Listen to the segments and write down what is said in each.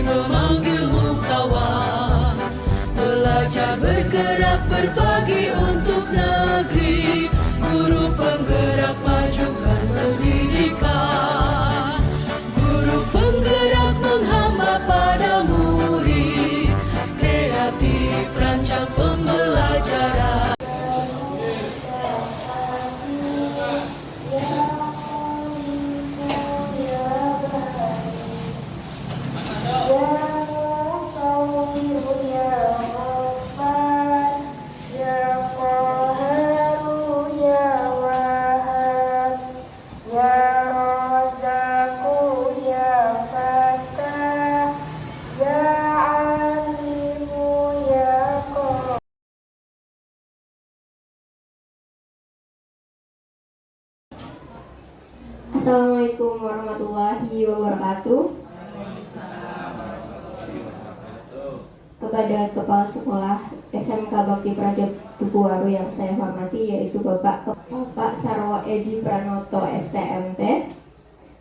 memanggilmu kawan. Belajar bergerak berbagi untuk negeri, guru penggerak majukan pendidikan. Guru penggerak menghamba pada murid, kreatif rancang pembelajaran. Assalamualaikum warahmatullahi wabarakatuh. Kepada Kepala Sekolah SMK Bakti Praja Dukuwaru yang saya hormati, yaitu Bapak Sarwo Edi Pranoto STMT,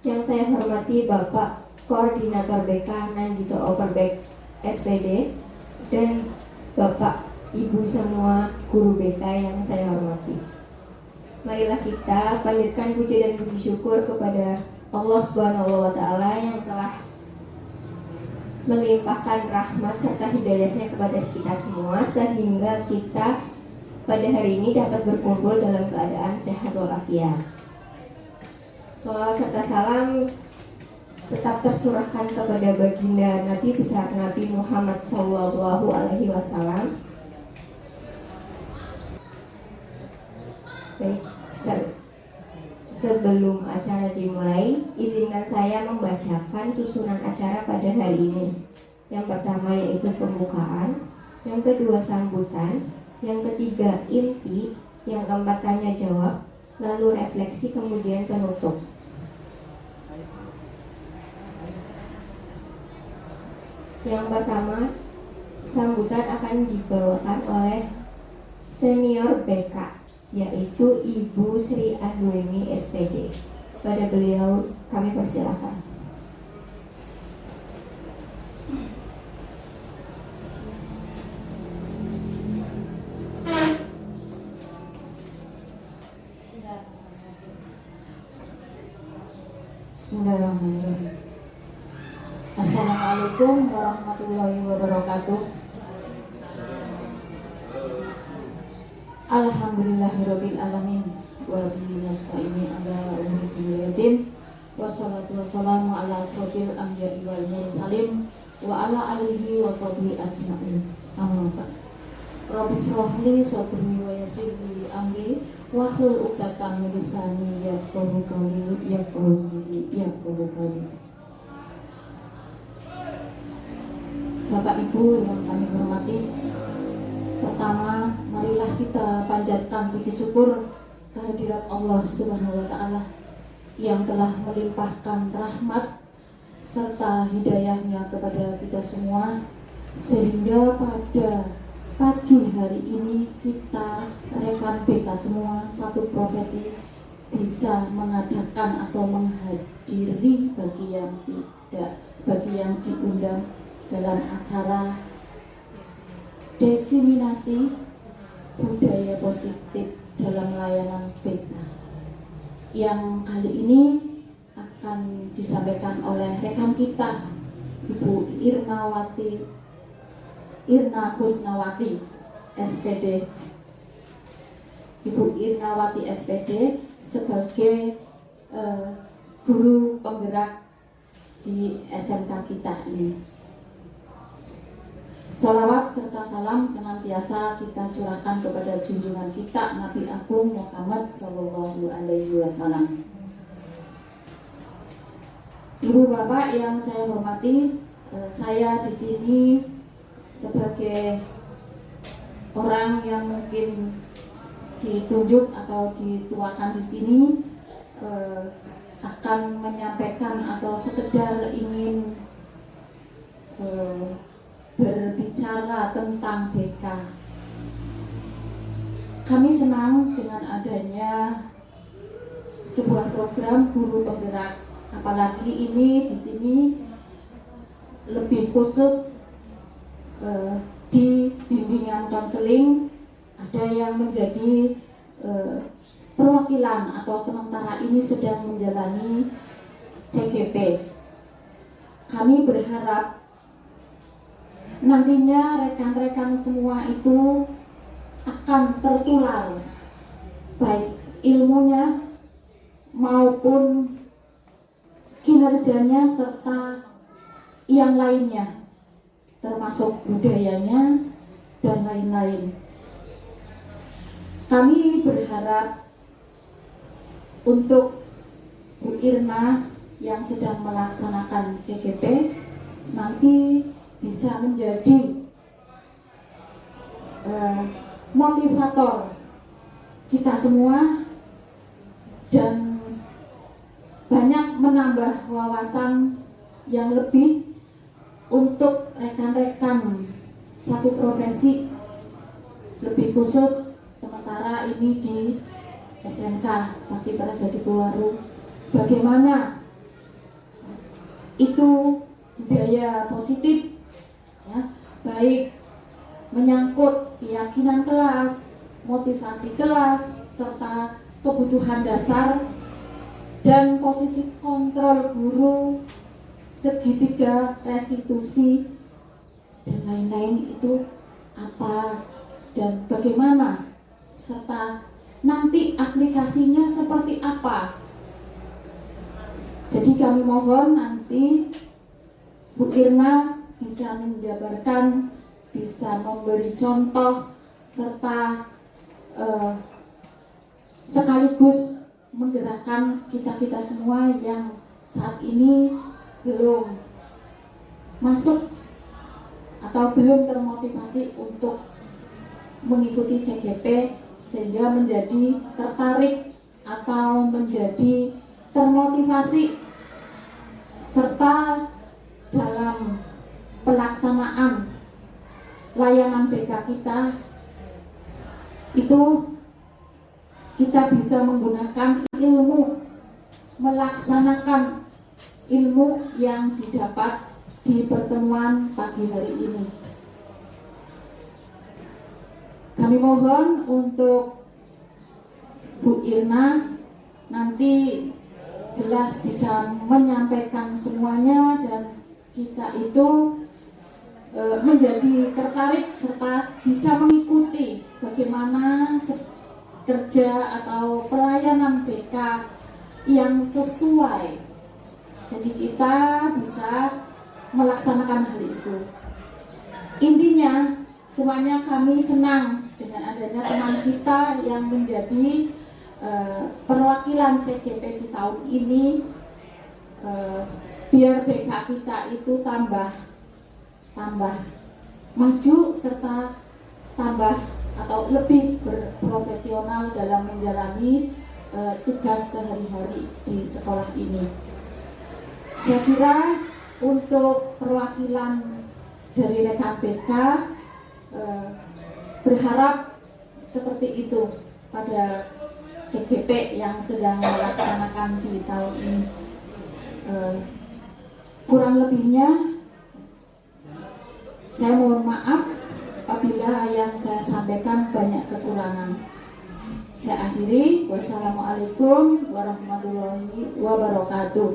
yang saya hormati Bapak Koordinator BK Nandito Overbeck SPD, dan Bapak Ibu semua guru BK yang saya hormati. Marilah kita panjatkan puji dan puji syukur kepada Allah Subhanahu wa Ta'ala yang telah melimpahkan rahmat serta hidayahnya kepada kita semua, sehingga kita pada hari ini dapat berkumpul dalam keadaan sehat walafiat. Sholawat serta salam tetap tercurahkan kepada baginda Nabi besar Nabi Muhammad SAW. Baik, sebelum acara dimulai, izinkan saya membacakan susunan acara pada hari ini. Yang pertama yaitu pembukaan, yang kedua sambutan, yang ketiga inti, yang keempat tanya jawab, lalu refleksi, kemudian penutup. Yang pertama, sambutan akan dibawakan oleh senior BK, yaitu Ibu Sri Andweni SPD. Kepada beliau kami persilahkan. Bismillahirrahmanirrahim. Assalamualaikum warahmatullahi wabarakatuh. Alhamdulillahirabbil alamin wa bihi nasta'in ala umuri dunya wassalatu wassalamu ala asrofil anbiya'i wal mursalin wa ala alihi wa sahbihi ajma'in. Amma ba'd. Rabbi shrah li sadri wa yassir li amri wahlul 'uqdatam min lisani yafqahu qawli. Bapak Ibu yang kami hormati, pertama, marilah kita panjatkan puji syukur kehadirat Allah Subhanahu wa Ta'ala yang telah melimpahkan rahmat serta hidayahnya kepada kita semua, sehingga pada pagi hari ini kita rekan BK semua satu profesi bisa mengadakan atau menghadiri bagi yang diundang dalam acara diseminasi budaya positif dalam layanan BK yang kali ini akan disampaikan oleh rekan kita Ibu Irna Husnawati SPD. Ibu Irnawati SPD sebagai guru penggerak di SMK kita ini. Sholawat serta salam senantiasa kita curahkan kepada junjungan kita Nabi Agung Muhammad SAW. Ibu bapak yang saya hormati, saya di sini sebagai orang yang mungkin ditunjuk atau dituakan di sini akan menyampaikan atau sekedar ingin berbicara tentang BK. Kami senang dengan adanya sebuah program guru penggerak, apalagi ini di sini lebih khusus di bimbingan konseling, ada yang menjadi perwakilan atau sementara ini sedang menjalani CGP. Kami berharap nantinya rekan-rekan semua itu akan tertular baik ilmunya maupun kinerjanya serta yang lainnya, termasuk budayanya dan lain-lain. Kami berharap untuk Bu Irna yang sedang melaksanakan CGP nanti bisa menjadi motivator kita semua dan banyak menambah wawasan yang lebih untuk rekan-rekan satu profesi, lebih khusus sementara ini di SMK Bakti Praja Dukuh. Bagaimana itu budaya positif, ya, baik menyangkut keyakinan kelas, motivasi kelas, serta kebutuhan dasar dan posisi kontrol guru, segitiga restitusi dan lain-lain itu apa dan bagaimana, serta nanti aplikasinya seperti apa. Jadi kami mohon nanti Bu Irna bisa menjabarkan, bisa memberi contoh, serta sekaligus menggerakkan kita-kita semua yang saat ini belum masuk atau belum termotivasi untuk mengikuti CGP, sehingga menjadi tertarik atau menjadi termotivasi serta dalam pelaksanaan layanan BK kita itu kita bisa menggunakan ilmu, melaksanakan ilmu yang didapat di pertemuan pagi hari ini. Kami mohon untuk Bu Irna nanti jelas bisa menyampaikan semuanya dan kita itu menjadi tertarik serta bisa mengikuti bagaimana kerja atau pelayanan BK yang sesuai. Jadi kita bisa melaksanakan hal itu. Intinya semuanya kami senang dengan adanya teman kita yang menjadi perwakilan CGP di tahun ini, biar BK kita itu tambah maju serta tambah atau lebih berprofesional dalam menjalani tugas sehari-hari di sekolah ini. Saya kira untuk perwakilan dari rekan BK berharap seperti itu pada CGP yang sedang melaksanakan di tahun ini. Kurang lebihnya saya mohon maaf apabila yang saya sampaikan banyak kekurangan. Saya akhiri. Wassalamualaikum warahmatullahi wabarakatuh.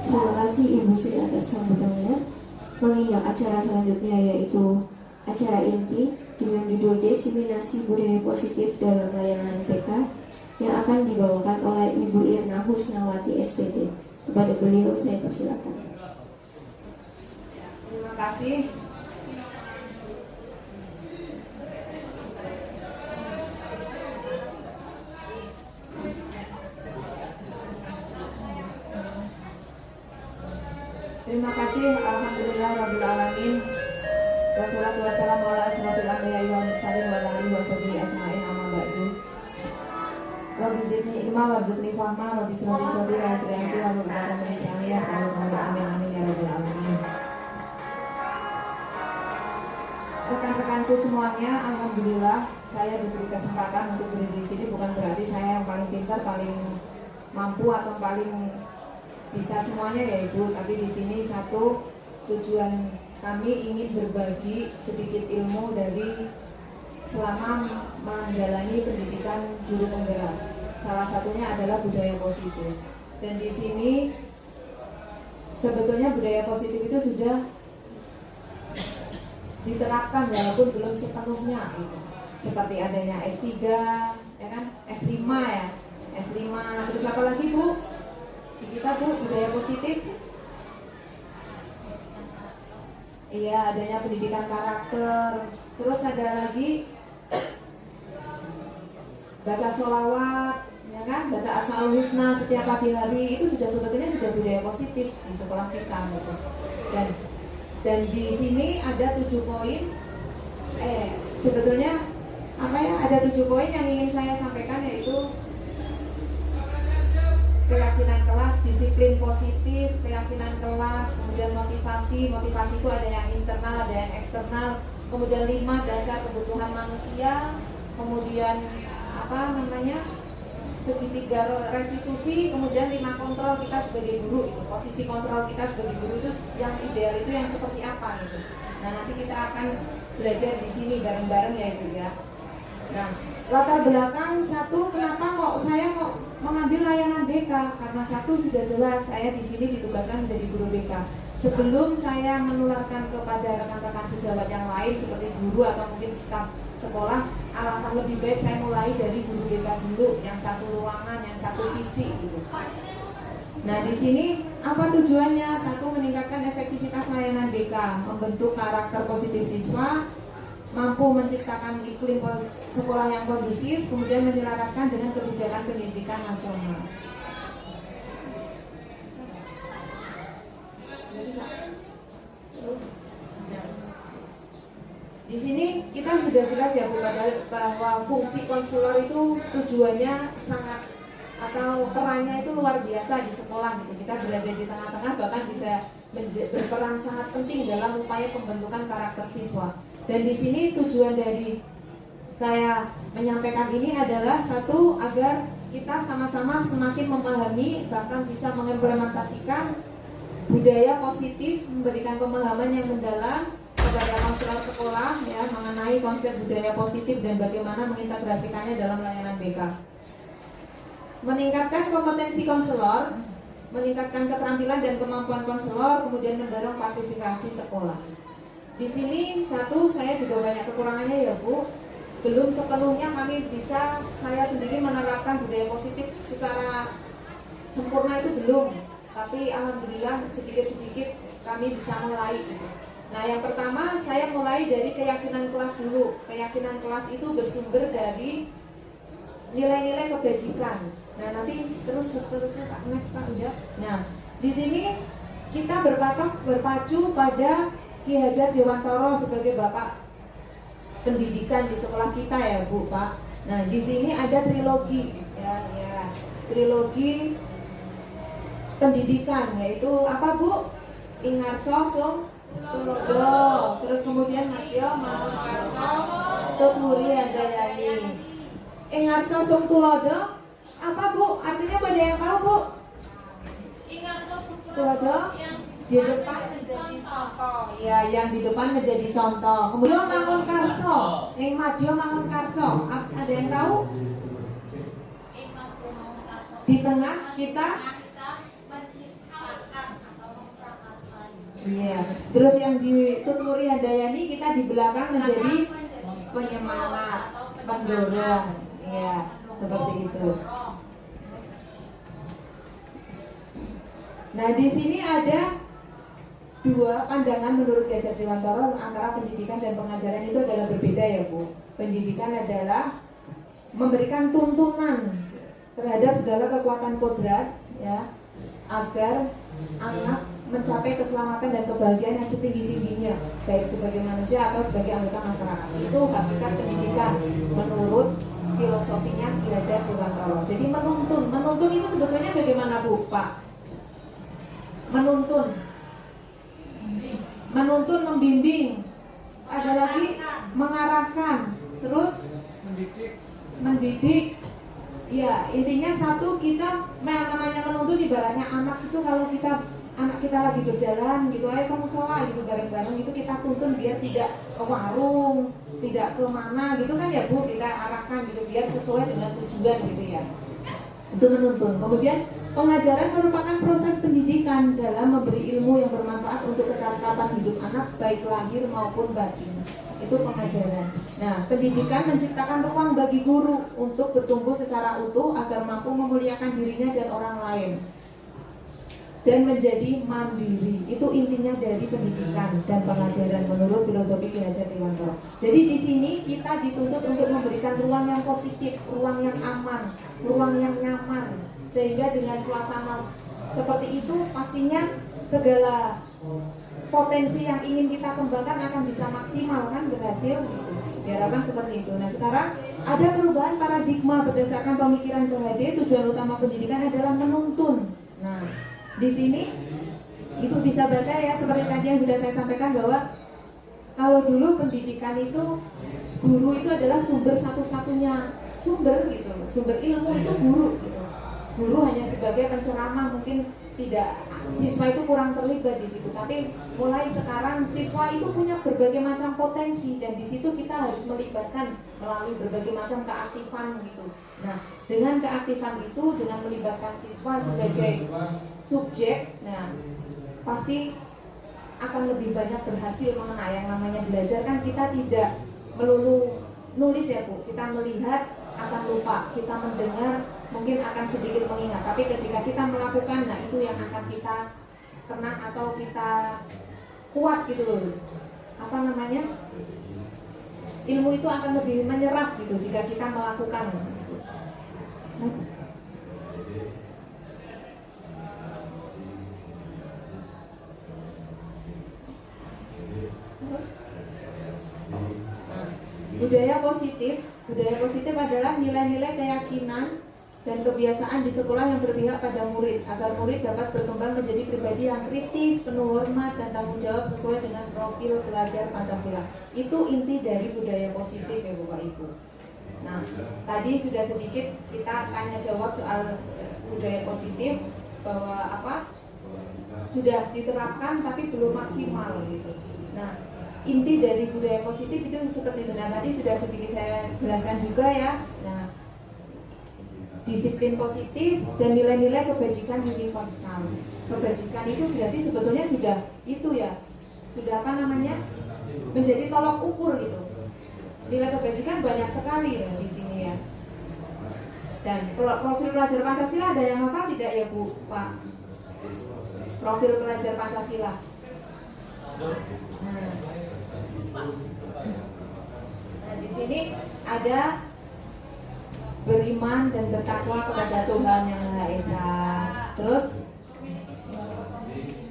Terima kasih Ibu Sri atas sambutannya. Menginjak acara selanjutnya yaitu acara inti dengan judul Diseminasi Budaya Positif dalam Layanan BK yang akan dibawakan oleh Ibu Irna Husnawati SPD. Kepada beliau saya persilakan. Terima kasih. Terima kasih. Alhamdulillah Rabbil Alamin. Wassalatu wassalamu ala asrofil anbiya'i wal mursalin wa ala alihi wa sahbihi ajma'in, amma ba'du. Rabbi zidni ilma warzuqni fahma, Rabbi shrah li sadri wa yassir li amri wahlul 'uqdatam min lisani yafqahu qawli. Amin amin ya rabbal alamin. Rekan-rekanku semuanya, alhamdulillah saya diberi kesempatan untuk berdiri di sini. Bukan berarti saya yang paling pintar, paling mampu atau paling bisa semuanya ya Ibu, tapi di sini satu tujuan kami ingin berbagi sedikit ilmu dari selama menjalani pendidikan guru penggerak. Salah satunya adalah budaya positif. Dan di sini sebetulnya budaya positif itu sudah diterapkan walaupun belum sepenuhnya gitu. Seperti adanya S3, ya kan? S5 ya. S5 terus apa lagi Bu? Di kita Bu, budaya positif. Iya, adanya pendidikan karakter. Terus ada lagi baca sholawat, ya kan? Baca asmaul husna setiap pagi hari, itu sebetulnya sudah budaya positif di sekolah kita gitu. Dan di sini ada 7 poin. Sebetulnya apa ya? Ada 7 poin yang ingin saya sampaikan, yaitu keyakinan kelas, disiplin positif, keyakinan kelas, kemudian motivasi itu ada yang internal, ada yang eksternal, kemudian 5 dasar kebutuhan manusia, kemudian segitiga restitusi, kemudian 5 kontrol kita sebagai guru, itu posisi kontrol kita sebagai guru itu yang ideal itu yang seperti apa gitu. Nah nanti kita akan belajar di sini bareng-bareng ya Ibu ya. Nah latar belakang satu, kenapa saya mengambil layanan BK? Karena satu sudah jelas, saya di sini ditugaskan menjadi guru BK. Sebelum saya menularkan kepada rekan-rekan sejawat yang lain seperti guru atau mungkin staf sekolah, alangkah lebih baik saya mulai dari guru BK dulu, yang satu ruangan, yang satu visi gitu. Nah di sini apa tujuannya? Satu, meningkatkan efektivitas layanan BK, membentuk karakter positif siswa, mampu menciptakan iklim sekolah yang kondusif, kemudian menyelaraskan dengan kebijakan pendidikan nasional. Terus, di sini kita sudah jelas ya Bu, bahwa fungsi konselor itu tujuannya sangat atau perannya itu luar biasa di sekolah gitu. Kita berada di tengah-tengah, bahkan bisa berperan sangat penting dalam upaya pembentukan karakter siswa. Dan di sini tujuan dari saya menyampaikan ini adalah satu, agar kita sama-sama semakin memahami, bahkan bisa mengimplementasikan budaya positif, memberikan pemahaman yang mendalam kepada konselor sekolah ya mengenai konsep budaya positif dan bagaimana mengintegrasikannya dalam layanan BK. Meningkatkan kompetensi konselor, meningkatkan keterampilan dan kemampuan konselor, kemudian mendorong partisipasi sekolah. Di sini satu, saya juga banyak kekurangannya ya Bu. Belum sepenuhnya saya sendiri menerapkan budaya positif secara sempurna itu belum. Tapi alhamdulillah sedikit-sedikit kami bisa mulai. Nah yang pertama saya mulai dari keyakinan kelas dulu. Keyakinan kelas itu bersumber dari nilai-nilai kebajikan. Nah nanti terusnya Pak, next Pak udah. Nah di sini kita berpacu pada Ki Hajar Dewantoro sebagai bapak pendidikan di sekolah kita ya Bu Pak. Nah di sini ada trilogi trilogi pendidikan, yaitu apa Bu? Ingarso Sung Tulodo, terus kemudian Madya Mangunkarso Tuturi Handayani. Ingarso Sung Tulodo apa Bu? Artinya pada yang tahu Bu? Ingarso Sung Tulodo di depan menjadi contoh, ya yang di depan menjadi contoh. Kemudian Mangunkarso, Madya Mangunkarso, ada yang tahu? Di tengah kita iya. Terus yang di Tuturi Handayani kita di belakang menjadi penyemangat, pendorong. Iya, seperti itu. Nah, di sini ada dua pandangan menurut Ki Hajar Dewantoro antara pendidikan dan pengajaran itu adalah berbeda ya Bu. Pendidikan adalah memberikan tuntunan terhadap segala kekuatan kodrat ya, agar anak mencapai keselamatan dan kebahagiaan yang setinggi-tingginya, baik sebagai manusia atau sebagai anggota masyarakat. Itu hakikat pendidikan menurut filosofinya Ki Hajar Dewantoro. Jadi menuntun itu sebetulnya bagaimana Bu Pak? Menuntun, membimbing, ada lagi mengarahkan, terus mendidik, Iya, intinya satu, kita namanya menuntun ibaratnya anak itu, kalau anak kita lagi berjalan gitu, ayo kamu sholat gitu bareng-bareng, itu kita tuntun biar tidak ke warung, tidak ke mana gitu kan ya Bu, kita arahkan gitu biar sesuai dengan tujuan gitu ya. Itu menuntun. Kemudian pengajaran merupakan proses pendidikan dalam memberi ilmu yang bermanfaat untuk kecakapan hidup anak baik lahir maupun batin. Itu pengajaran. Nah, pendidikan menciptakan ruang bagi guru untuk bertumbuh secara utuh agar mampu memuliakan dirinya dan orang lain dan menjadi mandiri. Itu intinya dari pendidikan dan pengajaran menurut filosofi Ki Hajar Dewantara. Jadi di sini kita dituntut untuk memberikan ruang yang positif, ruang yang aman, ruang yang nyaman, sehingga dengan suasana seperti itu pastinya segala potensi yang ingin kita kembangkan akan bisa maksimal kan, berhasil gitu. Diharapkan seperti itu. Nah, sekarang ada perubahan paradigma berdasarkan pemikiran PHD. Tujuan utama pendidikan adalah menuntun. Nah, di sini Ibu bisa baca ya, seperti tadi yang sudah saya sampaikan bahwa kalau dulu pendidikan itu guru itu adalah sumber satu-satunya sumber gitu. Sumber ilmu itu guru gitu. Guru hanya sebagai penceramah, mungkin tidak, siswa itu kurang terlibat di situ. Tapi mulai sekarang siswa itu punya berbagai macam potensi dan di situ kita harus melibatkan melalui berbagai macam keaktifan gitu. Nah, dengan keaktifan itu, dengan melibatkan siswa sebagai subjek, nah pasti akan lebih banyak berhasil mengenai yang namanya belajar. Kan kita tidak melulu nulis ya Bu, kita melihat akan lupa, kita mendengar mungkin akan sedikit mengingat, tapi ketika kita melakukan, nah itu yang akan kita kena atau kita kuat gitu loh. Apa namanya? Ilmu itu akan lebih menyerap gitu jika kita melakukan. Next. Budaya positif adalah nilai-nilai keyakinan dan kebiasaan di sekolah yang berpihak pada murid agar murid dapat berkembang menjadi pribadi yang kritis, penuh hormat dan tanggung jawab sesuai dengan profil pelajar Pancasila. Itu inti dari budaya positif ya Bapak Ibu. Nah, tadi sudah sedikit kita tanya jawab soal budaya positif, bahwa sudah diterapkan tapi belum maksimal gitu. Nah, inti dari budaya positif itu seperti itu. Nah, tadi sudah sedikit saya jelaskan juga ya. Nah, disiplin positif dan nilai-nilai kebajikan universal. Kebajikan itu berarti sebetulnya sudah itu ya, sudah menjadi tolok ukur gitu. Nilai kebajikan banyak sekali ya di sini ya. Dan profil pelajar Pancasila ada yang hafal tidak ya Bu, Pak? Profil pelajar Pancasila. Nah, di sini ada beriman dan bertakwa kepada Tuhan Yang Maha Esa. Terus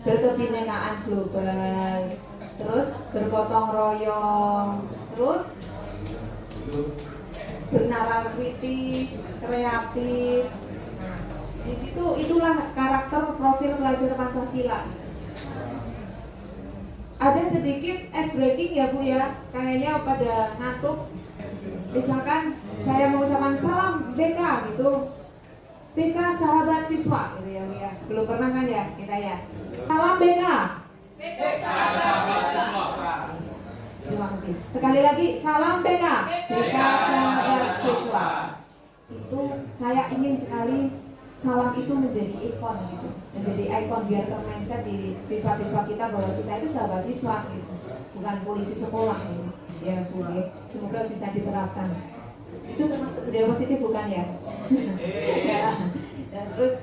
berkebinekaan global. Terus bergotong royong. Terus bernalar kritis, kreatif. Nah, di situ itulah karakter profil pelajar Pancasila. Ada sedikit ice breaking ya Bu ya, kayaknya pada ngantuk. Misalkan saya mengucapkan salam BK gitu, BK sahabat siswa gitu ya Bu ya. Belum pernah kan ya kita ya. Salam BK. BK sahabat siswa. Terima kasih. Sekali lagi salam BK. BK sahabat siswa. Itu saya ingin sekali salam itu menjadi ikon gitu, menjadi ikon biar termindset di siswa-siswa kita bahwa kita itu sahabat siswa gitu, bukan polisi sekolah gitu. Ya Bu, semoga bisa diterapkan. Itu termasuk budaya positif bukan ya? Ya. Dan terus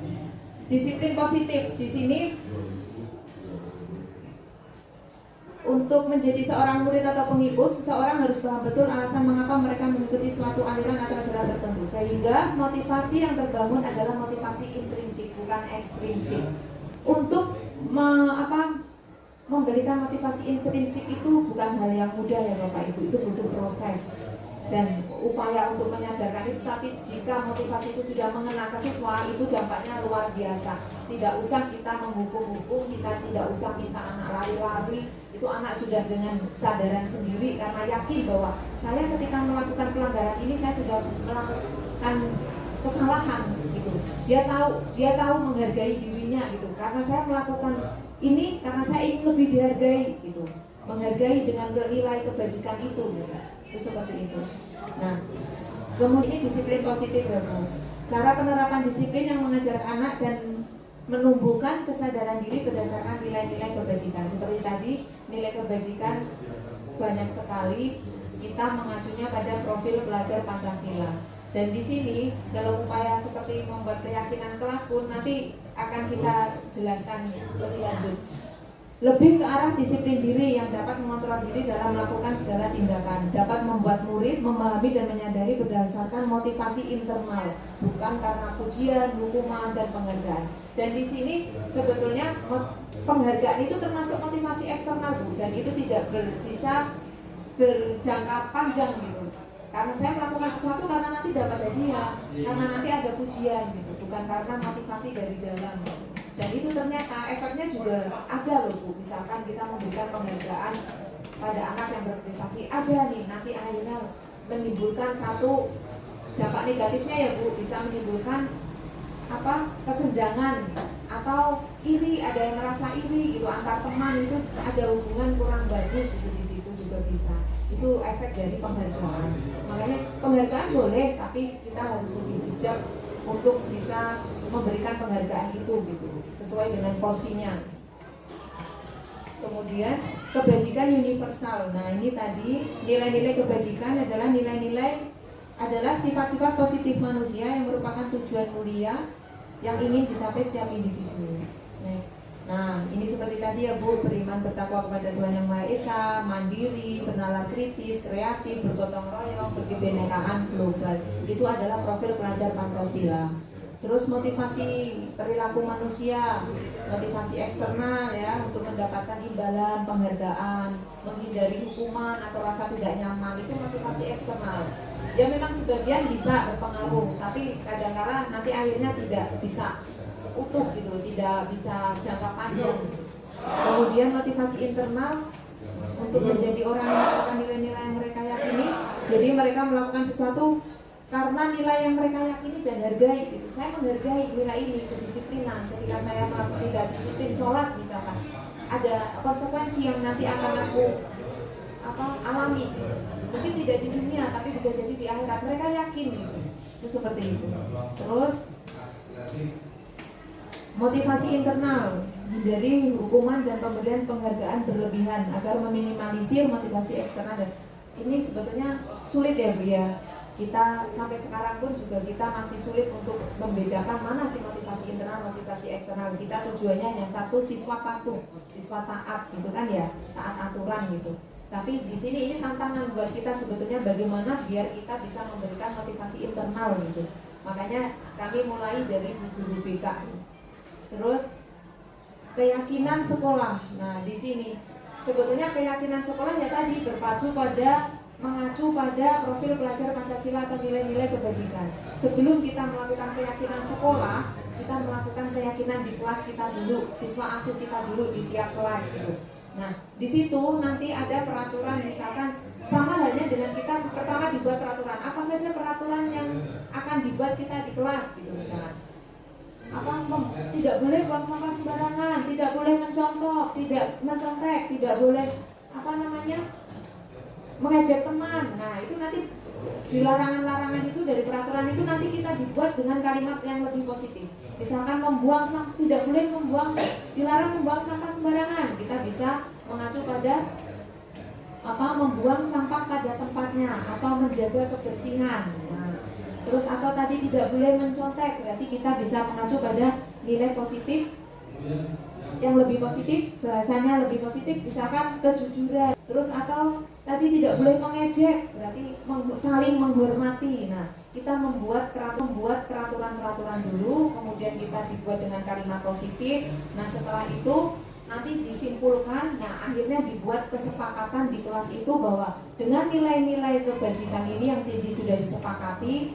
disiplin positif di sini. Untuk menjadi seorang murid atau pengikut, seseorang harus paham betul alasan mengapa mereka mengikuti suatu aliran atau ajaran tertentu. Sehingga motivasi yang terbangun adalah motivasi intrinsik, bukan ekstrinsik. Untuk memberikan motivasi intrinsik itu bukan hal yang mudah ya Bapak Ibu, itu butuh proses dan upaya untuk menyadarkan itu. Tapi jika motivasi itu sudah mengena ke siswa, itu dampaknya luar biasa. Tidak usah kita menghukum-hukum, kita tidak usah minta anak lari-lari. Itu anak sudah dengan kesadaran sendiri karena yakin bahwa saya ketika melakukan pelanggaran ini saya sudah melakukan kesalahan gitu. Dia tahu menghargai dirinya gitu. Karena saya melakukan ini karena saya ingin lebih dihargai gitu. Menghargai dengan nilai kebajikan itu seperti itu. Nah, kemudian ini disiplin positif ya Bu. Cara penerapan disiplin yang mengajar anak dan menumbuhkan kesadaran diri berdasarkan nilai-nilai kebajikan. Seperti tadi, nilai kebajikan banyak sekali, kita mengacunya pada profil pelajar Pancasila. Dan di sini dalam upaya seperti membuat keyakinan kelas pun nanti akan kita jelaskan lebih lanjut. Lebih ke arah disiplin diri yang dapat mengontrol diri dalam melakukan segala tindakan, dapat membuat murid memahami dan menyadari berdasarkan motivasi internal, bukan karena pujian, hukuman, dan penghargaan. Dan di sini sebetulnya penghargaan itu termasuk motivasi eksternal Bu, dan itu tidak bisa berjangka panjang gitu. Karena saya melakukan sesuatu karena nanti dapat hadiah, karena nanti ada pujian gitu, bukan karena motivasi dari dalam. Dan itu ternyata efeknya juga ada loh Bu. Misalkan kita memberikan penghargaan pada anak yang berprestasi, ada nih nanti akhirnya menimbulkan satu dampak negatifnya ya Bu, bisa menimbulkan kesenjangan atau iri, ada yang merasa iri gitu antar teman, itu ada hubungan kurang bagus itu di situ juga bisa. Itu efek dari penghargaan. Makanya penghargaan boleh, tapi kita harus lebih bijak untuk bisa memberikan penghargaan itu gitu, sesuai dengan porsinya. Kemudian kebajikan universal. Nah, ini tadi nilai-nilai kebajikan adalah sifat-sifat positif manusia yang merupakan tujuan mulia yang ingin dicapai setiap individu. Nah, ini seperti tadi ya Bu, beriman bertakwa kepada Tuhan Yang Maha Esa, mandiri, bernalar kritis, kreatif, bergotong royong, berkebinekaan global. Itu adalah profil pelajar Pancasila. Terus motivasi perilaku manusia, motivasi eksternal ya, untuk mendapatkan imbalan, penghargaan, menghindari hukuman atau rasa tidak nyaman, itu motivasi eksternal. Ya memang sebagian bisa berpengaruh, tapi kadang-kadang nanti akhirnya tidak bisa utuh gitu, tidak bisa jangka panjang. Kemudian motivasi internal untuk menjadi orang yang melakukan nilai-nilai yang mereka yakini. Jadi mereka melakukan sesuatu karena nilai yang mereka yakini dan hargai gitu. Saya menghargai nilai ini, kedisiplinan. Ketika saya melakukan tidak disiplin sholat misalkan, ada konsekuensi yang nanti akan aku alami. Mungkin tidak di dunia, tapi bisa jadi di akhirat. Mereka yakin gitu. Itu seperti itu. Terus motivasi internal, hindari hukuman dan pemberian penghargaan berlebihan agar meminimalisir motivasi eksternal. Dan ini sebetulnya sulit ya Bu ya. Kita sampai sekarang pun juga kita masih sulit untuk membedakan mana sih motivasi internal, motivasi eksternal. Kita tujuannya hanya satu, siswa patuh, siswa taat gitu kan ya, taat aturan gitu. Tapi di sini ini tantangan buat kita sebetulnya bagaimana biar kita bisa memberikan motivasi internal gitu. Makanya kami mulai dari guru BK. Terus keyakinan sekolah. Nah, di sini sebetulnya keyakinan sekolah ya tadi mengacu pada profil pelajar Pancasila atau nilai-nilai kebajikan. Sebelum kita melakukan keyakinan sekolah, kita melakukan keyakinan di kelas kita dulu, siswa asuh kita dulu di tiap kelas gitu. Nah, di situ nanti ada peraturan, misalkan sama halnya dengan kita pertama dibuat peraturan. Apa saja peraturan yang akan dibuat kita di kelas gitu misalnya. Tidak boleh buang sampah sembarangan, tidak boleh mencontek, tidak boleh mengejek teman. Nah, itu nanti di larangan-larangan itu dari peraturan itu nanti kita dibuat dengan kalimat yang lebih positif. Misalkan tidak boleh dilarang membuang sampah sembarangan. Kita bisa mengacu pada membuang sampah pada tempatnya atau menjaga kebersihan. Nah, terus atau tadi tidak boleh mencontek, berarti kita bisa mengacu pada nilai positif yang lebih positif, bahasanya lebih positif, misalkan kejujuran. Terus atau tadi tidak boleh mengejek, berarti saling menghormati. Nah, kita membuat peraturan-peraturan dulu, kemudian kita dibuat dengan kalimat positif. Nah, setelah itu nanti disimpulkan, nah akhirnya dibuat kesepakatan di kelas itu bahwa dengan nilai-nilai kebajikan ini yang sudah disepakati,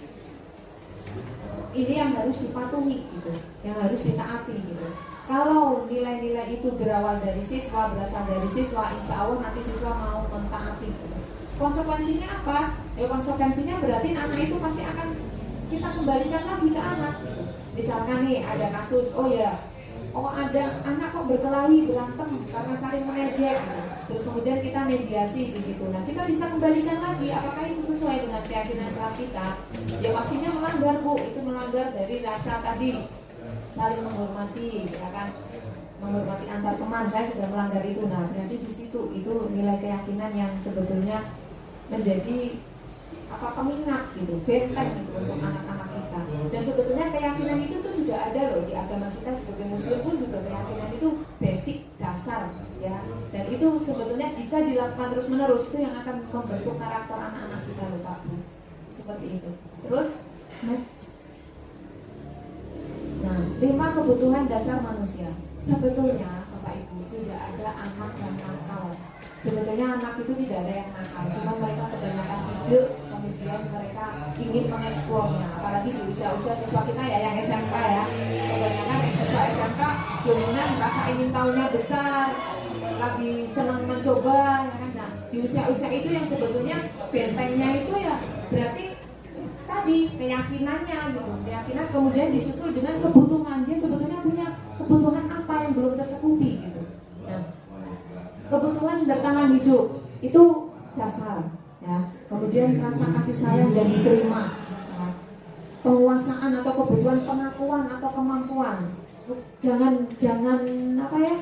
ini yang harus dipatuhi gitu, yang harus ditaati gitu. Kalau nilai-nilai itu berawal dari siswa, berasal dari siswa, insya Allah nanti siswa mau mentaati gitu. Konsekuensinya apa? Ya konsekuensinya berarti anak itu pasti akan kita kembalikan lagi ke anak. Misalkan nih ada kasus, ada anak kok berkelahi, berantem karena saling mengejek, terus kemudian kita mediasi di situ. Nah, kita bisa kembalikan lagi apakah itu sesuai dengan keyakinan kelas kita. Ya pastinya melanggar, Bu. Itu melanggar dari rasa tadi saling menghormati, ya kan? Menghormati antar teman. Saya sudah melanggar itu. Nah, berarti di situ itu nilai keyakinan yang sebetulnya menjadi pengingat gitu, benteng gitu untuk anak-anak kita. Dan sebetulnya keyakinan itu tuh sudah ada loh di agama kita sebagai Muslim pun juga keyakinan itu basic dasar ya. Dan itu sebetulnya jika dilakukan terus-menerus itu yang akan membentuk karakter anak-anak kita loh Pak Bu. Seperti itu. Terus next. Nah, 5 kebutuhan dasar manusia. Sebetulnya Bapak Ibu tidak ada anak yang nakal. Sebetulnya anak itu tidak ada yang nakal, cuma mereka kebanyakan ide, kemudian mereka ingin mengeksplornya. Apalagi di usia-usia siswa kita ya yang SMK ya, kebanyakan siswa SMK dominan merasa ingin tahunya besar, lagi senang mencoba, ya kan? Nah, di usia-usia itu yang sebetulnya bentengnya itu ya berarti tadi keyakinannya gitu, keyakinan kemudian disusul dengan kebutuhan. Dia sebetulnya punya kebutuhan apa yang belum tercukupi gitu. Nah, kebutuhan bertahan hidup itu dasar ya. Kemudian rasa kasih sayang dan diterima ya. Penguasaan atau kebutuhan pengakuan atau kemampuan. Jangan apa ya,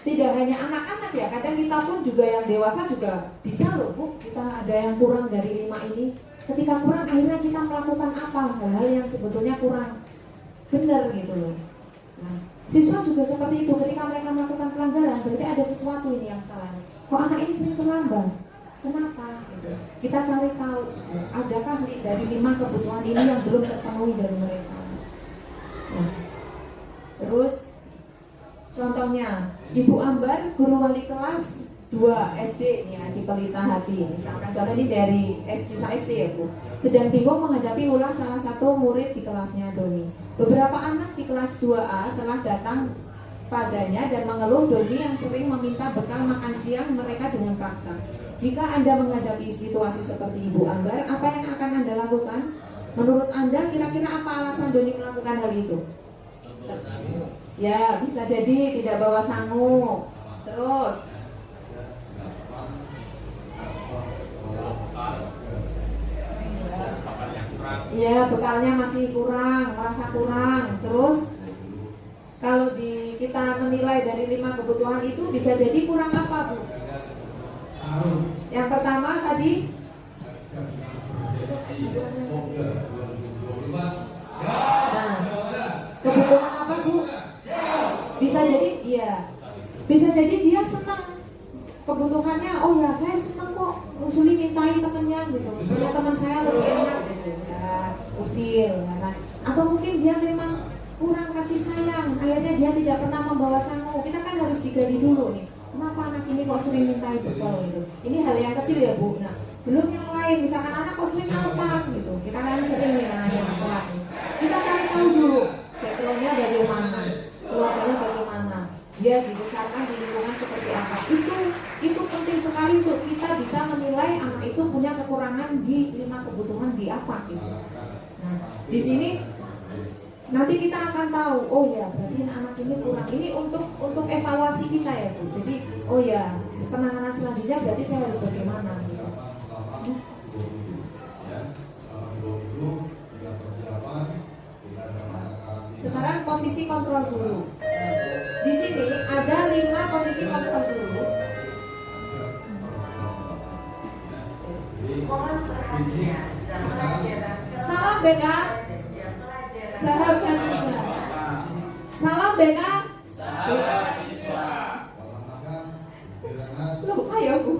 tidak hanya anak-anak ya, kadang kita pun juga yang dewasa juga bisa loh Bu, kita ada yang kurang dari 5 ini. Ketika kurang akhirnya kita melakukan apa, hal-hal yang sebetulnya kurang benar gitu loh. Nah, siswa juga seperti itu, ketika mereka melakukan pelanggaran berarti ada sesuatu ini yang salah. Kok anak ini sering terlambat? Kenapa? Gitu. Kita cari tahu, gitu. Adakah dari 5 kebutuhan ini yang belum terpenuhi dari mereka. Nah, terus contohnya Ibu Ambar, guru wali kelas 2 SD nih ya, di Pelita Hati. Misalkan contoh ini dari SD ya Bu. Sedang bingung menghadapi ulang salah satu murid di kelasnya Doni. Beberapa anak di kelas 2A telah datang padanya dan mengeluh Doni yang sering meminta bekal makan siang mereka dengan paksa. Jika Anda menghadapi situasi seperti Ibu Ambar, apa yang akan Anda lakukan? Menurut Anda kira-kira apa alasan Doni melakukan hal itu? Ya, bisa jadi tidak bawa sangu. Terus ya, bekalnya masih kurang, merasa kurang. Terus kalau kita menilai dari 5 kebutuhan itu bisa jadi kurang apa Bu? Yang pertama tadi nah, kebutuhan apa Bu? Bisa jadi bisa jadi dia senang kebutuhannya, oh ya saya senang kok usuli mintai temennya gitu, punya teman saya lebih enak gitu ya, usil ya kan. Atau mungkin dia memang kurang kasih sayang, akhirnya dia tidak pernah membawa sangu. Kita kan harus digali dulu nih, kenapa anak ini kok sering mintai bekal gitu. Ini hal yang kecil ya Bu. Nah, belum yang lain, misalkan anak kok sering apa gitu, kita kan sering nih nanya anak. Kita cari tahu dulu backgroundnya dari mana, keluarganya bagaimana, dia dibesarkan di lingkungan seperti apa. Itu penting sekali untuk kita bisa menilai anak itu punya kekurangan di 5 kebutuhan di apa gitu. Nah, di sini nanti kita akan tahu, oh ya berarti anak ini kurang. Ini untuk evaluasi kita ya Bu. Jadi oh ya penanganan selanjutnya berarti saya harus bagaimana gitu. Sekarang posisi kontrol guru. Di sini ada 5 posisi kontrol guru. Salam BK. Sahabat siswa. Salam BK. Lupa ya Bu.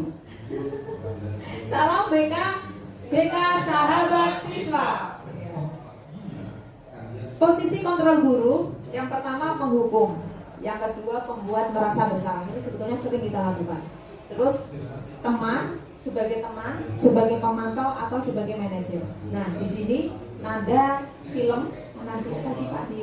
Salam BK. BK sahabat siswa. Posisi kontrol guru, yang pertama penghukum, yang kedua pembuat merasa bersalah. Ini sebetulnya sering kita lakukan. Terus teman, sebagai pemantau atau sebagai manajer. Nah, di sini nada film nanti tadi Pak di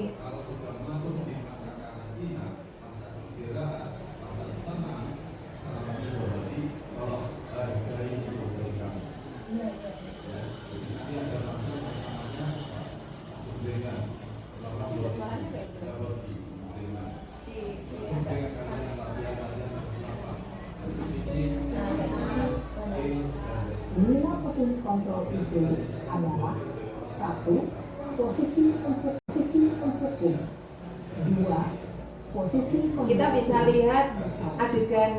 posisi kontrol itu adalah 1. Posisi penghukum. 2. Posisi Kita bisa lihat adegan